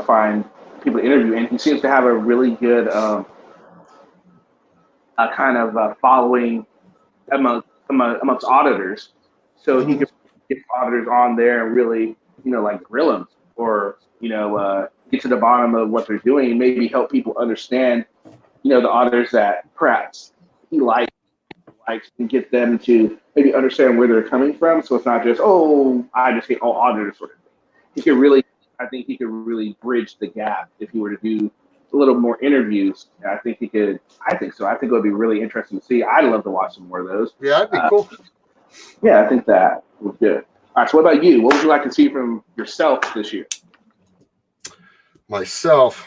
Find people to interview, and he seems to have a really good kind of following amongst auditors. So he could get auditors on there and really, like grill them or get to the bottom of what they're doing and maybe help people understand, the auditors that perhaps he likes and get them to maybe understand where they're coming from. So it's not just, I just hate all auditors sort of thing. I think he could really bridge the gap if he were to do a little more interviews. I think he could. I think so. I think it would be really interesting to see. I'd love to watch some more of those. Yeah, that'd be cool. Yeah, I think that was good. All right. So, what about you? What would you like to see from yourself this year? Myself,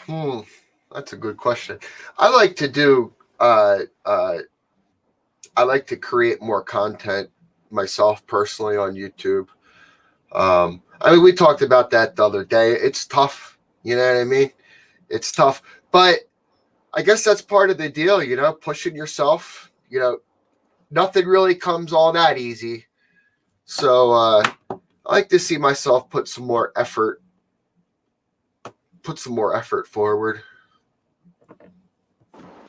that's a good question. I like to do. I like to create more content myself personally on YouTube. We talked about that the other day. It's tough. You know what I mean? It's tough. But I guess that's part of the deal, pushing yourself. Nothing really comes all that easy. So I like to see myself put some more effort forward.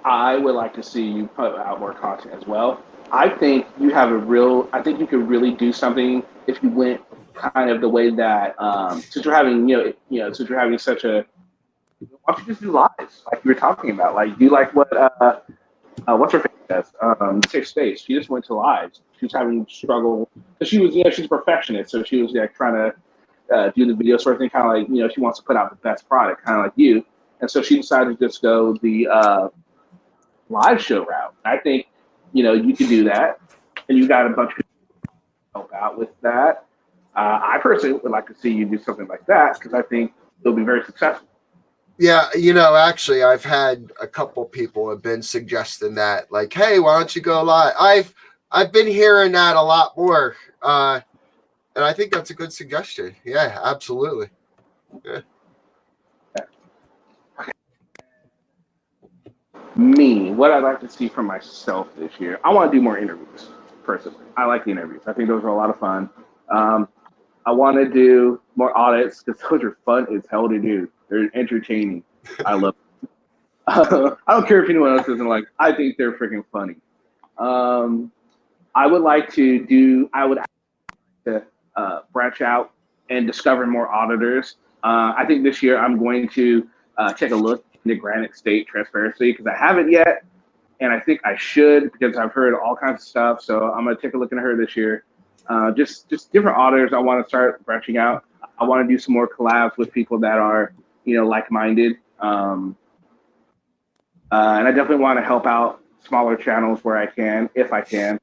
I would like to see you put out more content as well. I think you could really do something if you went kind of the way that since you're having such a, why don't you just do lives like you were talking about, like do like what what's her face does, Safe Space. She just went to lives. She was having struggle because she was she's a perfectionist, so she was trying to do the video sort of thing, kind of like she wants to put out the best product, kind of like you, and so she decided to just go the live show route. I think you can do that, and you got a bunch of people to help out with that. I personally would like to see you do something like that because I think it'll be very successful. Yeah, actually, I've had a couple people have been suggesting that, like, hey, why don't you go live? I've been hearing that a lot more, and I think that's a good suggestion. Yeah, absolutely. Yeah. Me, what I'd like to see from myself this year, I want to do more interviews. Personally, I like the interviews. I think those are a lot of fun. I want to do more audits because those are fun as hell to do. They're entertaining. I love them. I don't care if anyone else doesn't like. I think they're freaking funny. I would like to branch out and discover more auditors. I think this year I'm going to take a look into Granite State transparency because I haven't yet, and I think I should because I've heard all kinds of stuff. So I'm gonna take a look at her this year. Just different auditors. I want to start branching out. I want to do some more collabs with people that are like-minded. And I definitely want to help out smaller channels where I can, if I can.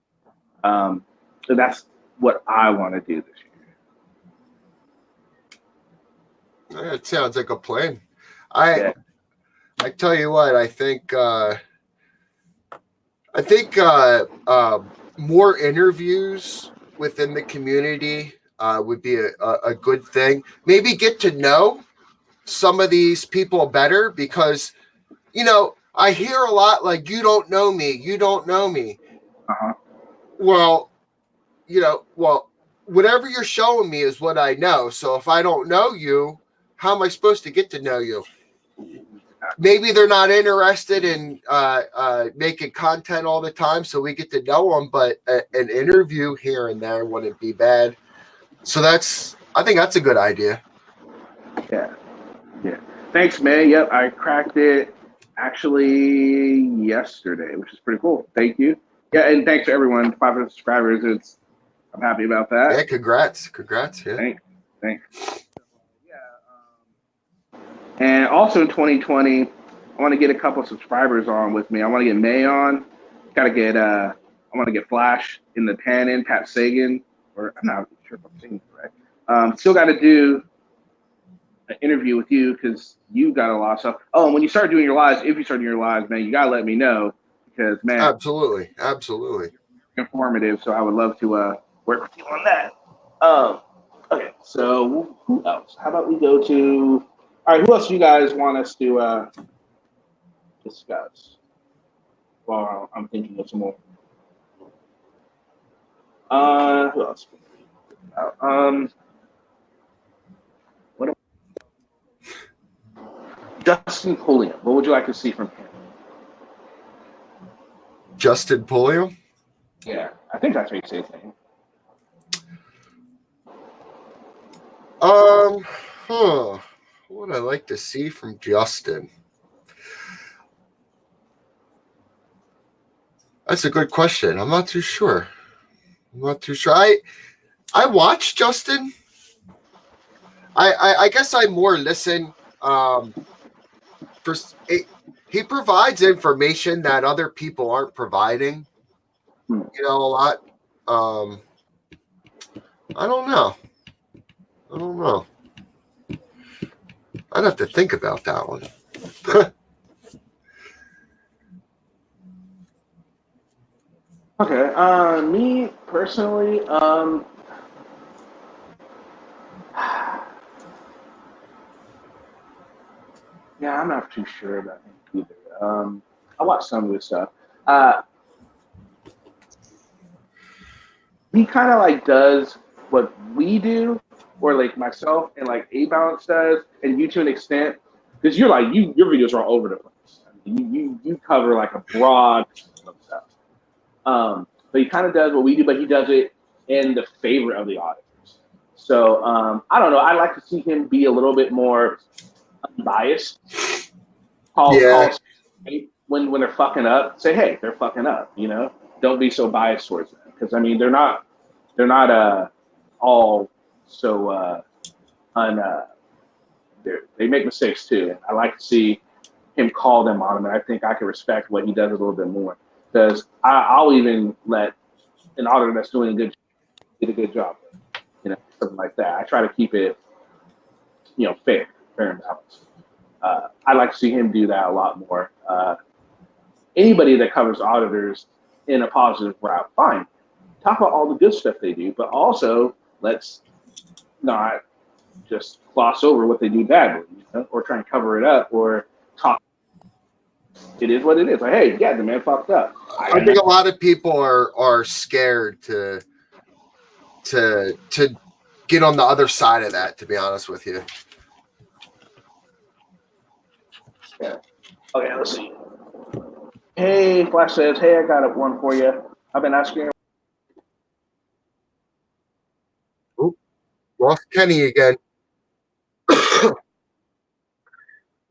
So that's what I want to do this year. That sounds like a plan. I tell you what, I think more interviews within the community would be a good thing. Maybe get to know some of these people better because, I hear a lot like, you don't know me. You don't know me. Uh-huh. Well, whatever you're showing me is what I know. So if I don't know you, how am I supposed to get to know you? Maybe they're not interested in making content all the time, so we get to know them, but an interview here and there wouldn't be bad. So I think that's a good idea. Yeah. Thanks, man. Yep, I cracked it actually yesterday, which is pretty cool. Thank you. Yeah, and thanks to everyone. 500 subscribers. I'm happy about that. Yeah, congrats. Yeah. Thanks. And also in 2020, I want to get a couple of subscribers on with me. I want to get May on. I want to get Flash in the Tannen, Pat Sagan, or I'm not sure if I'm saying it right. Still got to do an interview with you because you got a lot of stuff. Oh, and when you start doing your lives, if you start doing your lives, man, you got to let me know because, man, absolutely informative. So I would love to work with you on that. Okay, so who else? How about we go to? All right, who else do you guys want us to discuss? Well, I'm thinking of some more. Who else? What? Justin Pulliam. What would you like to see from him? Justin Pulliam? Yeah, I think that's how you say his name. What would I like to see from Justin? That's a good question. I'm not too sure. I watch Justin. I guess I more listen. He provides information that other people aren't providing. A lot. I don't know. I'd have to think about that one. Okay. Me personally, yeah, I'm not too sure about him either. I watched some of his stuff. He kind of like does what we do, or like myself and like A Balance does, and you to an extent, because you're like your videos are all over the place. I mean, you cover like a broad of stuff. But he kind of does what we do, but he does it in the favor of the auditors. So I don't know. I like to see him be a little bit more unbiased. Call when they're fucking up. Say, hey, they're fucking up. Don't be so biased towards them because I mean they're not all so they make mistakes too. And I like to see him call them on them, and I think I can respect what he does a little bit more because I'll even let an auditor that's doing did a good job, something like that. I try to keep it, fair and balanced. I like to see him do that a lot more. Anybody that covers auditors in a positive route, fine. Talk about all the good stuff they do, but also let's not just gloss over what they do badly, or try and cover it up or talk. It is what it is. Like, hey, yeah, the man fucked up. I think a lot of people are scared to get on the other side of that, to be honest with you. Yeah. Okay, let's see. Hey, Flash says, hey, I got one for you. I've been asking. Lost Kenny again.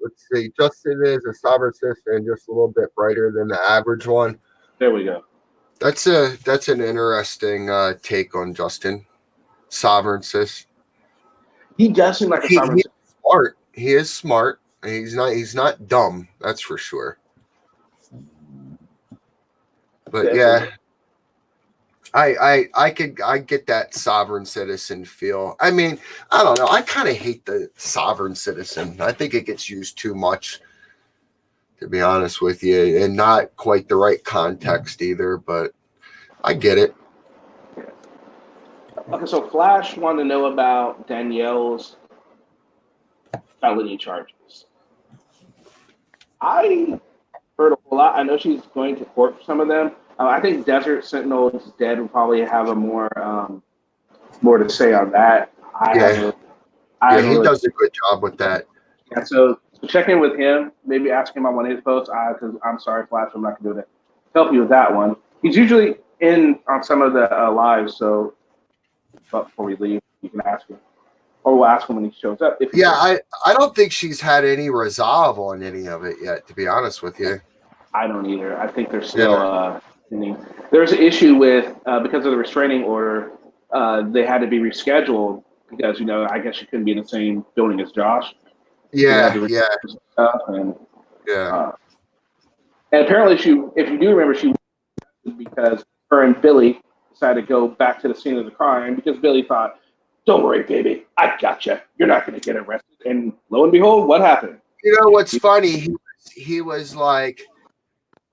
let's see. Justin is a sovereign citizen, just a little bit brighter than the average one. There we go. That's an interesting take on Justin. Sovereign cis. He does seem like a sovereign. He's smart. He is smart. He's not dumb. That's for sure. But yeah, I get that sovereign citizen feel. I mean, I don't know. I kind of hate the sovereign citizen. I think it gets used too much, to be honest with you, and not quite the right context either. But I get it. Okay, so Flash wanted to know about Danielle's felony charges. I heard a whole lot. I know she's going to court for some of them. I think Desert Sentinel is dead. Will probably have a more to say on that. He does a good job with that. Yeah, so check in with him. Maybe ask him on one of his posts. Because I'm sorry, Flash, I'm not going to help you with that one. He's usually in on some of the lives. So, but before we leave, you can ask him, or we'll ask him when he shows up. I don't think she's had any resolve on any of it yet, to be honest with you. I don't either. I think they're still. There's an issue with because of the restraining order. They had to be rescheduled because I guess she couldn't be in the same building as Josh. And apparently if you do remember, she because her and Billy decided to go back to the scene of the crime because Billy thought, "Don't worry, baby, I gotcha. You're not going to get arrested." And lo and behold, what happened? You know what's funny? He was like,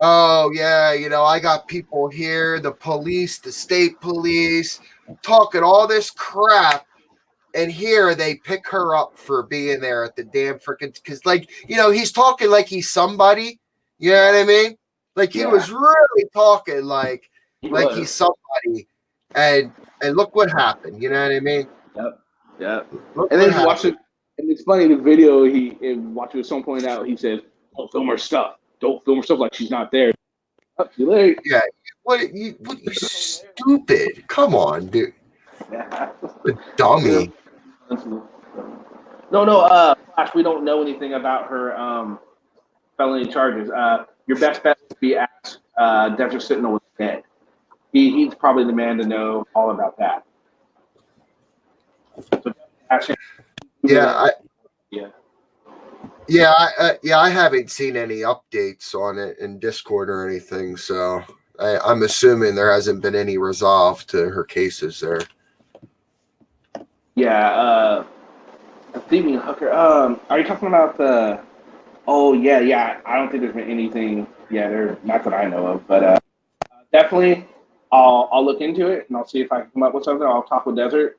"Oh yeah, I got people here, the police, the state police, talking all this crap." And here they pick her up for being there at the damn freaking, because he's talking like he's somebody. You know what I mean? Like he was really talking like he's somebody. And look what happened. You know what I mean? Yep. And then he watched it, and it's funny. The video watching at some point out, he says, "Don't film her stuff. Don't film her stuff like she's not there." Up too late. Yeah. What you stupid? Come on, dude. Yeah. Dummy. No, Flash, we don't know anything about her felony charges. Your best bet would be ask Desert Sentinel was dead. He's probably the man to know all about that. So ask him. I haven't seen any updates on it in Discord or anything, so I'm assuming there hasn't been any resolve to her cases there. Yeah, thieving hooker. Are you talking about the? Oh yeah. I don't think there's been anything yet, not that I know of. But definitely, I'll look into it and I'll see if I can come up with something. I'll talk with Desert,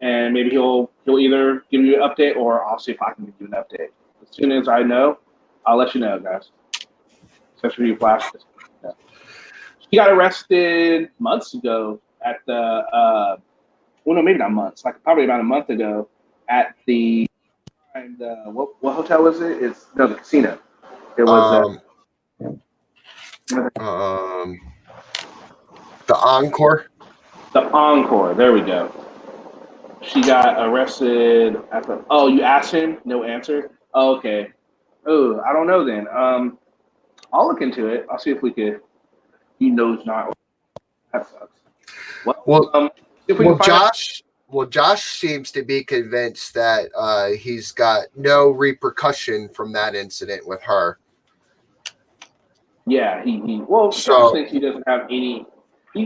and maybe he'll either give you an update or I'll see if I can give you an update. As soon as I know, I'll let you know, guys. Especially you, Flash. Yeah. She got arrested months ago at the. Well, no, maybe not months. Probably about a month ago at the what hotel was it? It's the casino. It was the Encore. The Encore. There we go. She got arrested at the. Oh, you asked him? No answer. Oh, okay. Oh, I don't know then. I'll look into it. I'll see if we could. He knows not. That sucks. Josh seems to be convinced that he's got no repercussion from that incident with her. Yeah, Josh thinks he doesn't have any.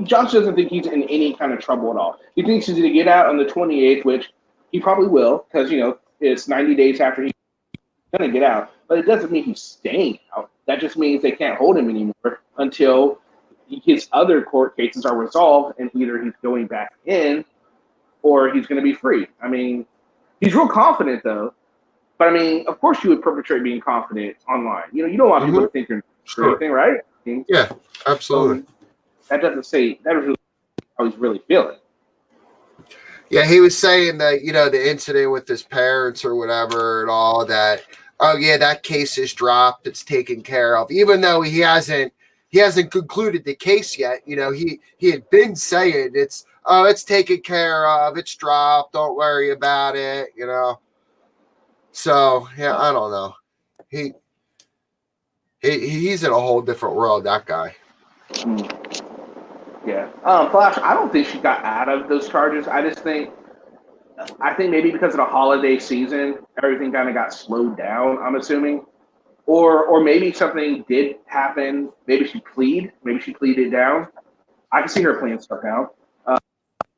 Josh doesn't think he's in any kind of trouble at all. He thinks he's going to get out on the 28th, which he probably will, because it's 90 days after he's going to get out. But it doesn't mean he's staying out. That just means they can't hold him anymore until his other court cases are resolved, and either he's going back in or he's going to be free. I mean, he's real confident though. But I mean, of course, you would perpetrate being confident online. You don't want people to think you're anything, right? Yeah, absolutely. That doesn't say that is how he's really feeling. Yeah, he was saying that the incident with his parents or whatever and all that. Oh yeah, that case is dropped. It's taken care of, even though he hasn't concluded the case yet. He had been saying it's taken care of. It's dropped. Don't worry about it. So, yeah, I don't know. he's in a whole different world. That guy. Yeah. Flash, I don't think she got out of those charges. I think maybe because of the holiday season, everything kind of got slowed down, I'm assuming. Or maybe something did happen. Maybe she pleaded down. I can see her playing stuff down.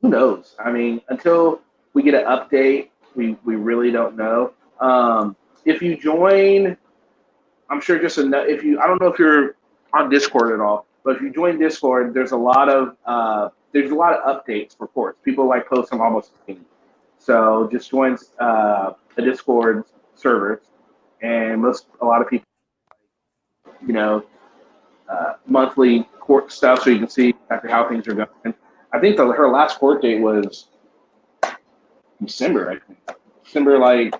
Who knows? I mean, until we get an update, we really don't know. If you join, I'm sure I don't know if you're on Discord at all, but if you join Discord, there's a lot of updates for courts. People like post them almost daily. So just join a Discord server, and a lot of people, you know, monthly court stuff, so you can see exactly how things are going. I think her last court date was December. I think December, like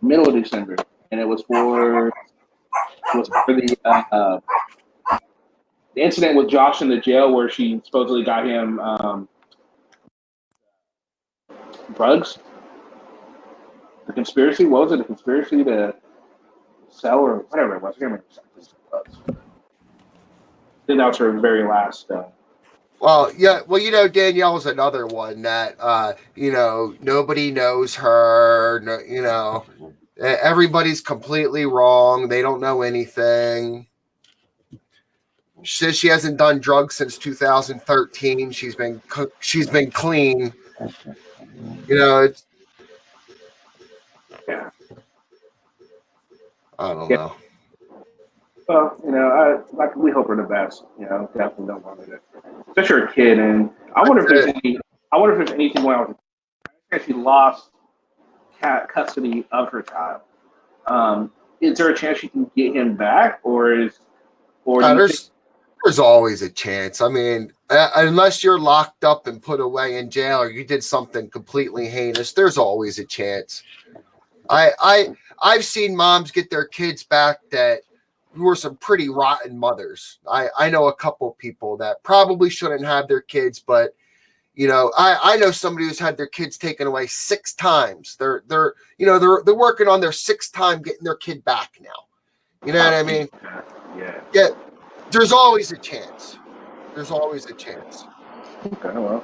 middle of December, and it was for the incident with Josh in the jail where she supposedly got him drugs. The conspiracy, what was it? The conspiracy to sell or whatever it was. I can't remember exactly what it was. I think that was her very last. Well, yeah. Well, Danielle's another one that nobody knows her. No, everybody's completely wrong. They don't know anything. She says she hasn't done drugs since 2013. She's been clean. It's Yeah. I don't know. Well, we hope her the best. Definitely don't want her to, especially her kid. And I wonder if there's anything going on with her. She lost custody of her child. Is there a chance she can get him back, or there's always a chance. I mean, unless you're locked up and put away in jail, or you did something completely heinous, there's always a chance. I've seen moms get their kids back that were some pretty rotten mothers. I know a couple people that probably shouldn't have their kids, but I know somebody who's had their kids taken away 6 times. They're working on their 6th time getting their kid back now. You know what I mean? Yeah. There's always a chance. There's always a chance. Okay, well,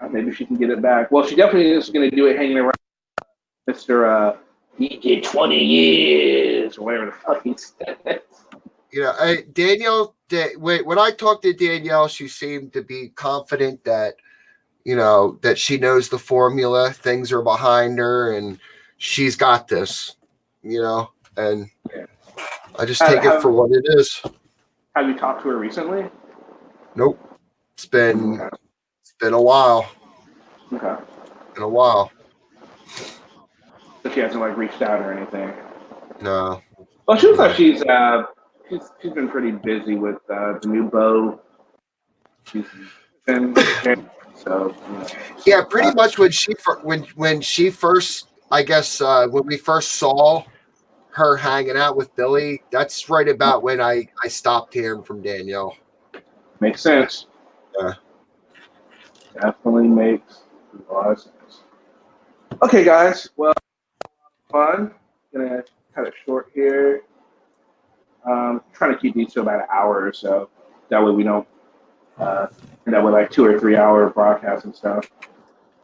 maybe she can get it back. Well, she definitely is going to do it hanging around Mr. He did 20 years or whatever the fuck he said. Danielle, when I talked to Danielle, she seemed to be confident that, that she knows the formula, things are behind her, and she's got this, and I just take it for what it is. Have you talked to her recently? Nope. It's been a while. Okay. Been a while. So she hasn't reached out or anything. No. Well, she looks like she's been pretty busy with the new bow. She's been so. Yeah, pretty much when she first, I guess, when we first saw her hanging out with Billy, that's right about when I stopped hearing from Danielle. Makes sense. Yeah. Definitely makes a lot of sense. Okay, guys. Well, fun. Gonna cut it short here. Trying to keep these to about an hour or so. That way we don't end up with 2 or 3 hour broadcasts and stuff.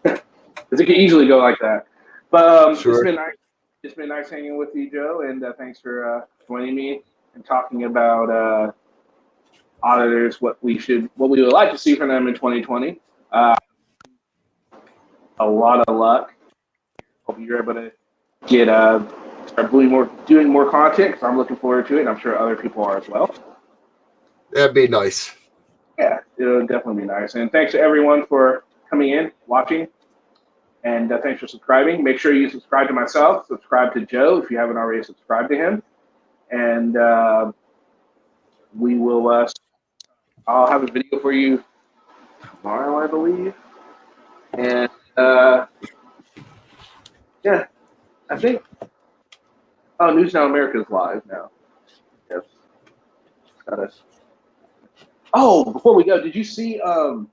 Because it can easily go like that. But sure. It's been nice. It's been nice hanging with you, Joe, and thanks for joining me and talking about auditors, what we would like to see from them in 2020. A lot of luck. Hope you're able to get start doing more content, because I'm looking forward to it, and I'm sure other people are as well. That'd be nice. Yeah, it'll definitely be nice. And thanks to everyone for coming in, watching, and thanks for subscribing. Make sure you subscribe to myself, subscribe to Joe if you haven't already subscribed to him, and we will. I'll have a video for you tomorrow, I believe, and yeah, I think. Oh, News Now America is live now. Yes, got us. Oh, before we go, did you see the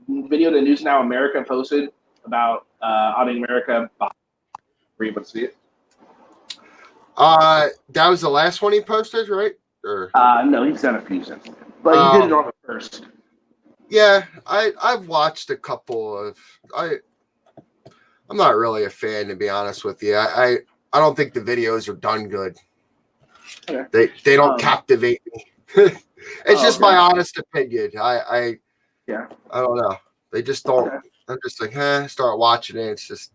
video that News Now America posted about Auditing America? Were you able to see it? That was the last one he posted, right? Or No, he's done a few since then, but he did it on the first. Yeah, I've watched a couple of. I'm not really a fan, to be honest with you. I don't think the videos are done good. Okay. They don't captivate me. It's just my honest opinion. I don't know. They just don't. Okay. I'm just like, start watching it. It's just,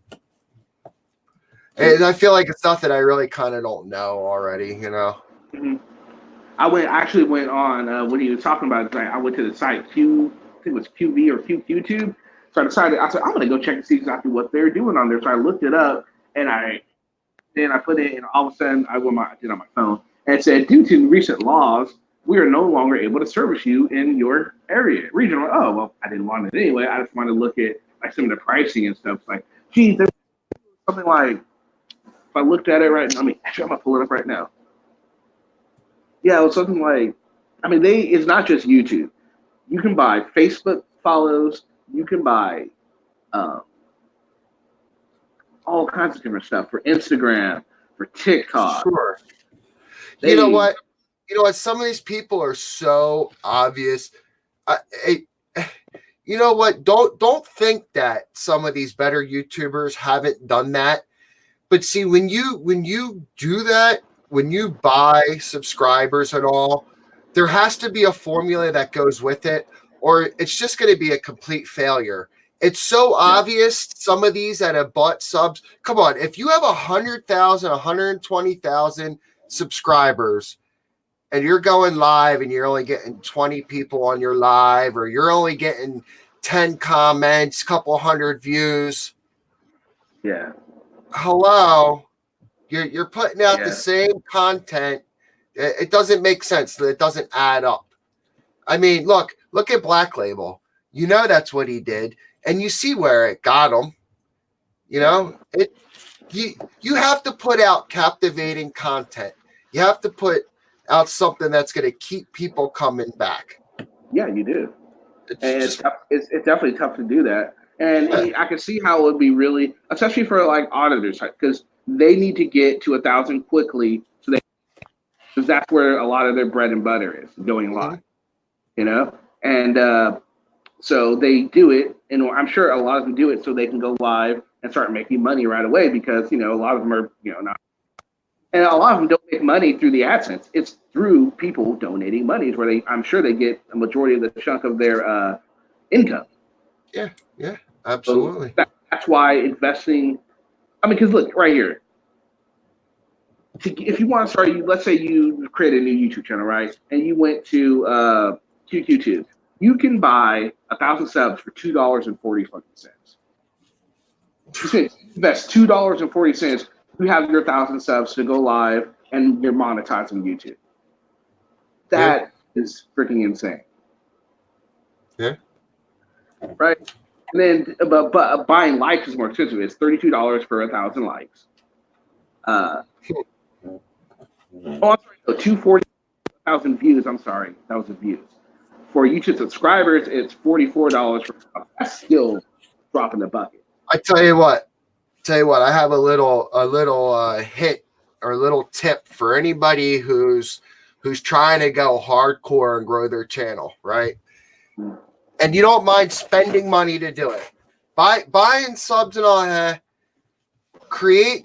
and I feel like it's stuff that I really kind of don't know already. Mm-hmm. I actually went on when he was talking about it. I went to the site I think it was QV or QTube. So I said I'm gonna go check and see exactly what they're doing on there. So I looked it up and I put it, and all of a sudden I did on my phone, and it said, due to recent laws, we are no longer able to service you in your area region. Like, oh well, I didn't want it anyway. I just wanted to look at like some of the pricing and stuff. It's like, geez, there's something like, if I looked at it right now, actually I'm gonna pull it up right now. Yeah, it was something like, it's not just YouTube. You can buy Facebook follows. You can buy all kinds of different stuff for Instagram, for TikTok. Sure. You know what? Some of these people are so obvious. You know what? Don't think that some of these better YouTubers haven't done that. But see, when you do that, when you buy subscribers and all, there has to be a formula that goes with it, or it's just going to be a complete failure. It's so obvious, some of these that have bought subs. Come on, if you have 100,000, 120,000 subscribers, and you're going live and you're only getting 20 people on your live, or you're only getting 10 comments, couple hundred views. Yeah. Hello. You're putting out the same content. It doesn't make sense. It doesn't add up. I mean, look at Black Label. That's what he did, and you see where it got him. You have to put out captivating content. You have to put out something that's going to keep people coming back. Yeah, you do. It's definitely tough to do that. And I can see how it would be really, especially for like auditors, because they need to get to 1,000 quickly, because that's where a lot of their bread and butter is, going live. And so they do it, and I'm sure a lot of them do it so they can go live and start making money right away, because a lot of them are not, and a lot of them don't make money through the AdSense. It's through people donating money, where I'm sure they get a majority of the chunk of their income. Yeah, absolutely. So that's why investing. Because look right here. If you want to start, let's say you create a new YouTube channel, right? And you went to QQ2. You can buy 1,000 subs for $2.40. That's $2.40. You have your 1,000 subs to go live, and you're monetizing YouTube. That is freaking insane. Yeah. Right. And then, but buying likes is more expensive. It's $32 for 1,000 likes. I'm sorry, no, 240,000 views. I'm sorry, that was the views. For YouTube subscribers, it's $44 for. That's still dropping the bucket. I tell you what, I have a little hit or a little tip for anybody who's trying to go hardcore and grow their channel, right? And you don't mind spending money to do it. Buying subs and all that. Create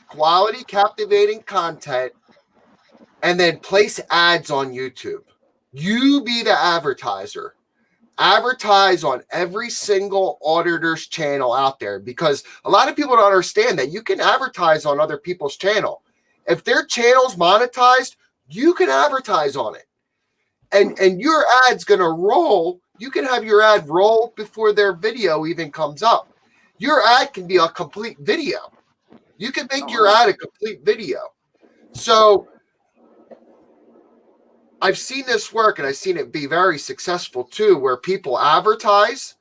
quality, captivating content, and then place ads on YouTube. You be the advertiser. Advertise on every single auditor's channel out there, because a lot of people don't understand that you can advertise on other people's channel. If their channel's monetized, you can advertise on it. And your ad's going to roll. You can have your ad roll before their video even comes up. Your ad can be a complete video. You can make your ad a complete video. So I've seen this work, and I've seen it be very successful too, where people advertise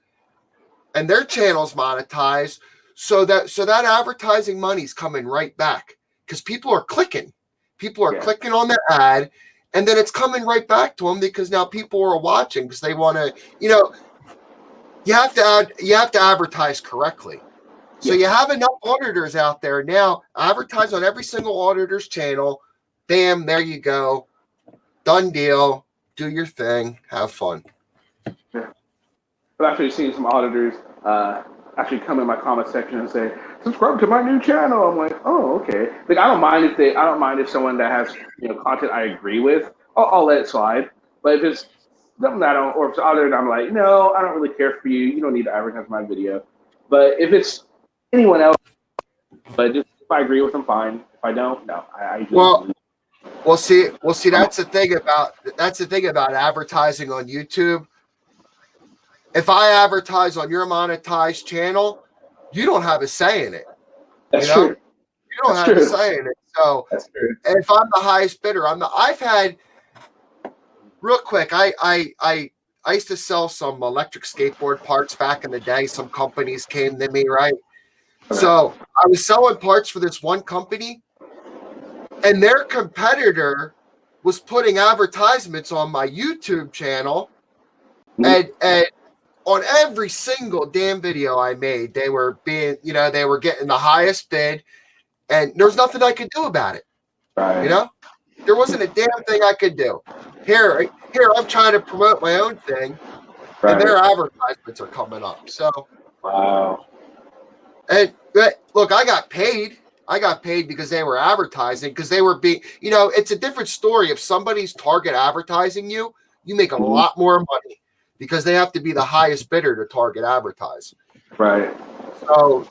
and their channels monetize, so that advertising money's coming right back, because people are clicking. People are clicking on the ad, and then it's coming right back to them, because now people are watching because they want to, you have to advertise correctly. So you have enough auditors out there now. Advertise on every single auditor's channel. Bam, there you go. Done deal. Do your thing. Have fun. Yeah. I've actually seen some auditors actually come in my comment section and say, "Subscribe to my new channel." I'm like, "Oh, okay." Like, I don't mind if someone that has content I agree with, I'll let it slide. But if it's something that I don't, or if it's other, I'm like, no, I don't really care for you. You don't need to advertise my video. But if it's anyone else, but just if I agree with them, fine. If I don't, no. I Well, see, that's the thing about advertising on YouTube. If I advertise on your monetized channel, you don't have a say in it. That's true. You don't have a say in it. So that's true. If I'm the highest bidder, I've had real quick. I used to sell some electric skateboard parts back in the day. Some companies came to me, right? Okay. So I was selling parts for this one company, and their competitor was putting advertisements on my YouTube channel, and on every single damn video I made, they were getting the highest bid, and there was nothing I could do about it. Right. There wasn't a damn thing I could do. Here, I'm trying to promote my own thing, and their advertisements are coming up. So, wow. And look, I got paid. I got paid because they were advertising, because they were being, it's a different story. If somebody's target advertising you, you make a lot more money because they have to be the highest bidder to target advertise. Right. So,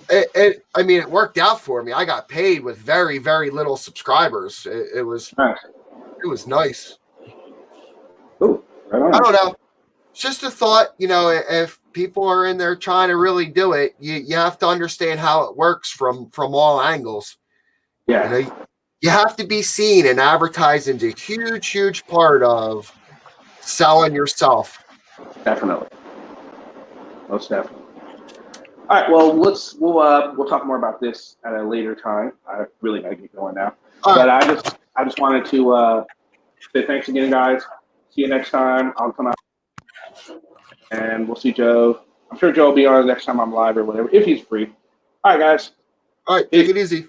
it worked out for me. I got paid with very, very little subscribers. It was nice. It was nice. Ooh, right on. I don't know. It's just a thought, if people are in there trying to really do it, you have to understand how it works from all angles. Yeah. You have to be seen, and advertising is a huge, huge part of selling yourself. Definitely. Most definitely. All right. Well, we'll talk more about this at a later time. I really gotta get going now. But I just wanted to say thanks again, guys. See you next time. I'll come out and we'll see Joe. I'm sure Joe will be on next time I'm live or whatever, if he's free. All right, guys. All right. Take it easy.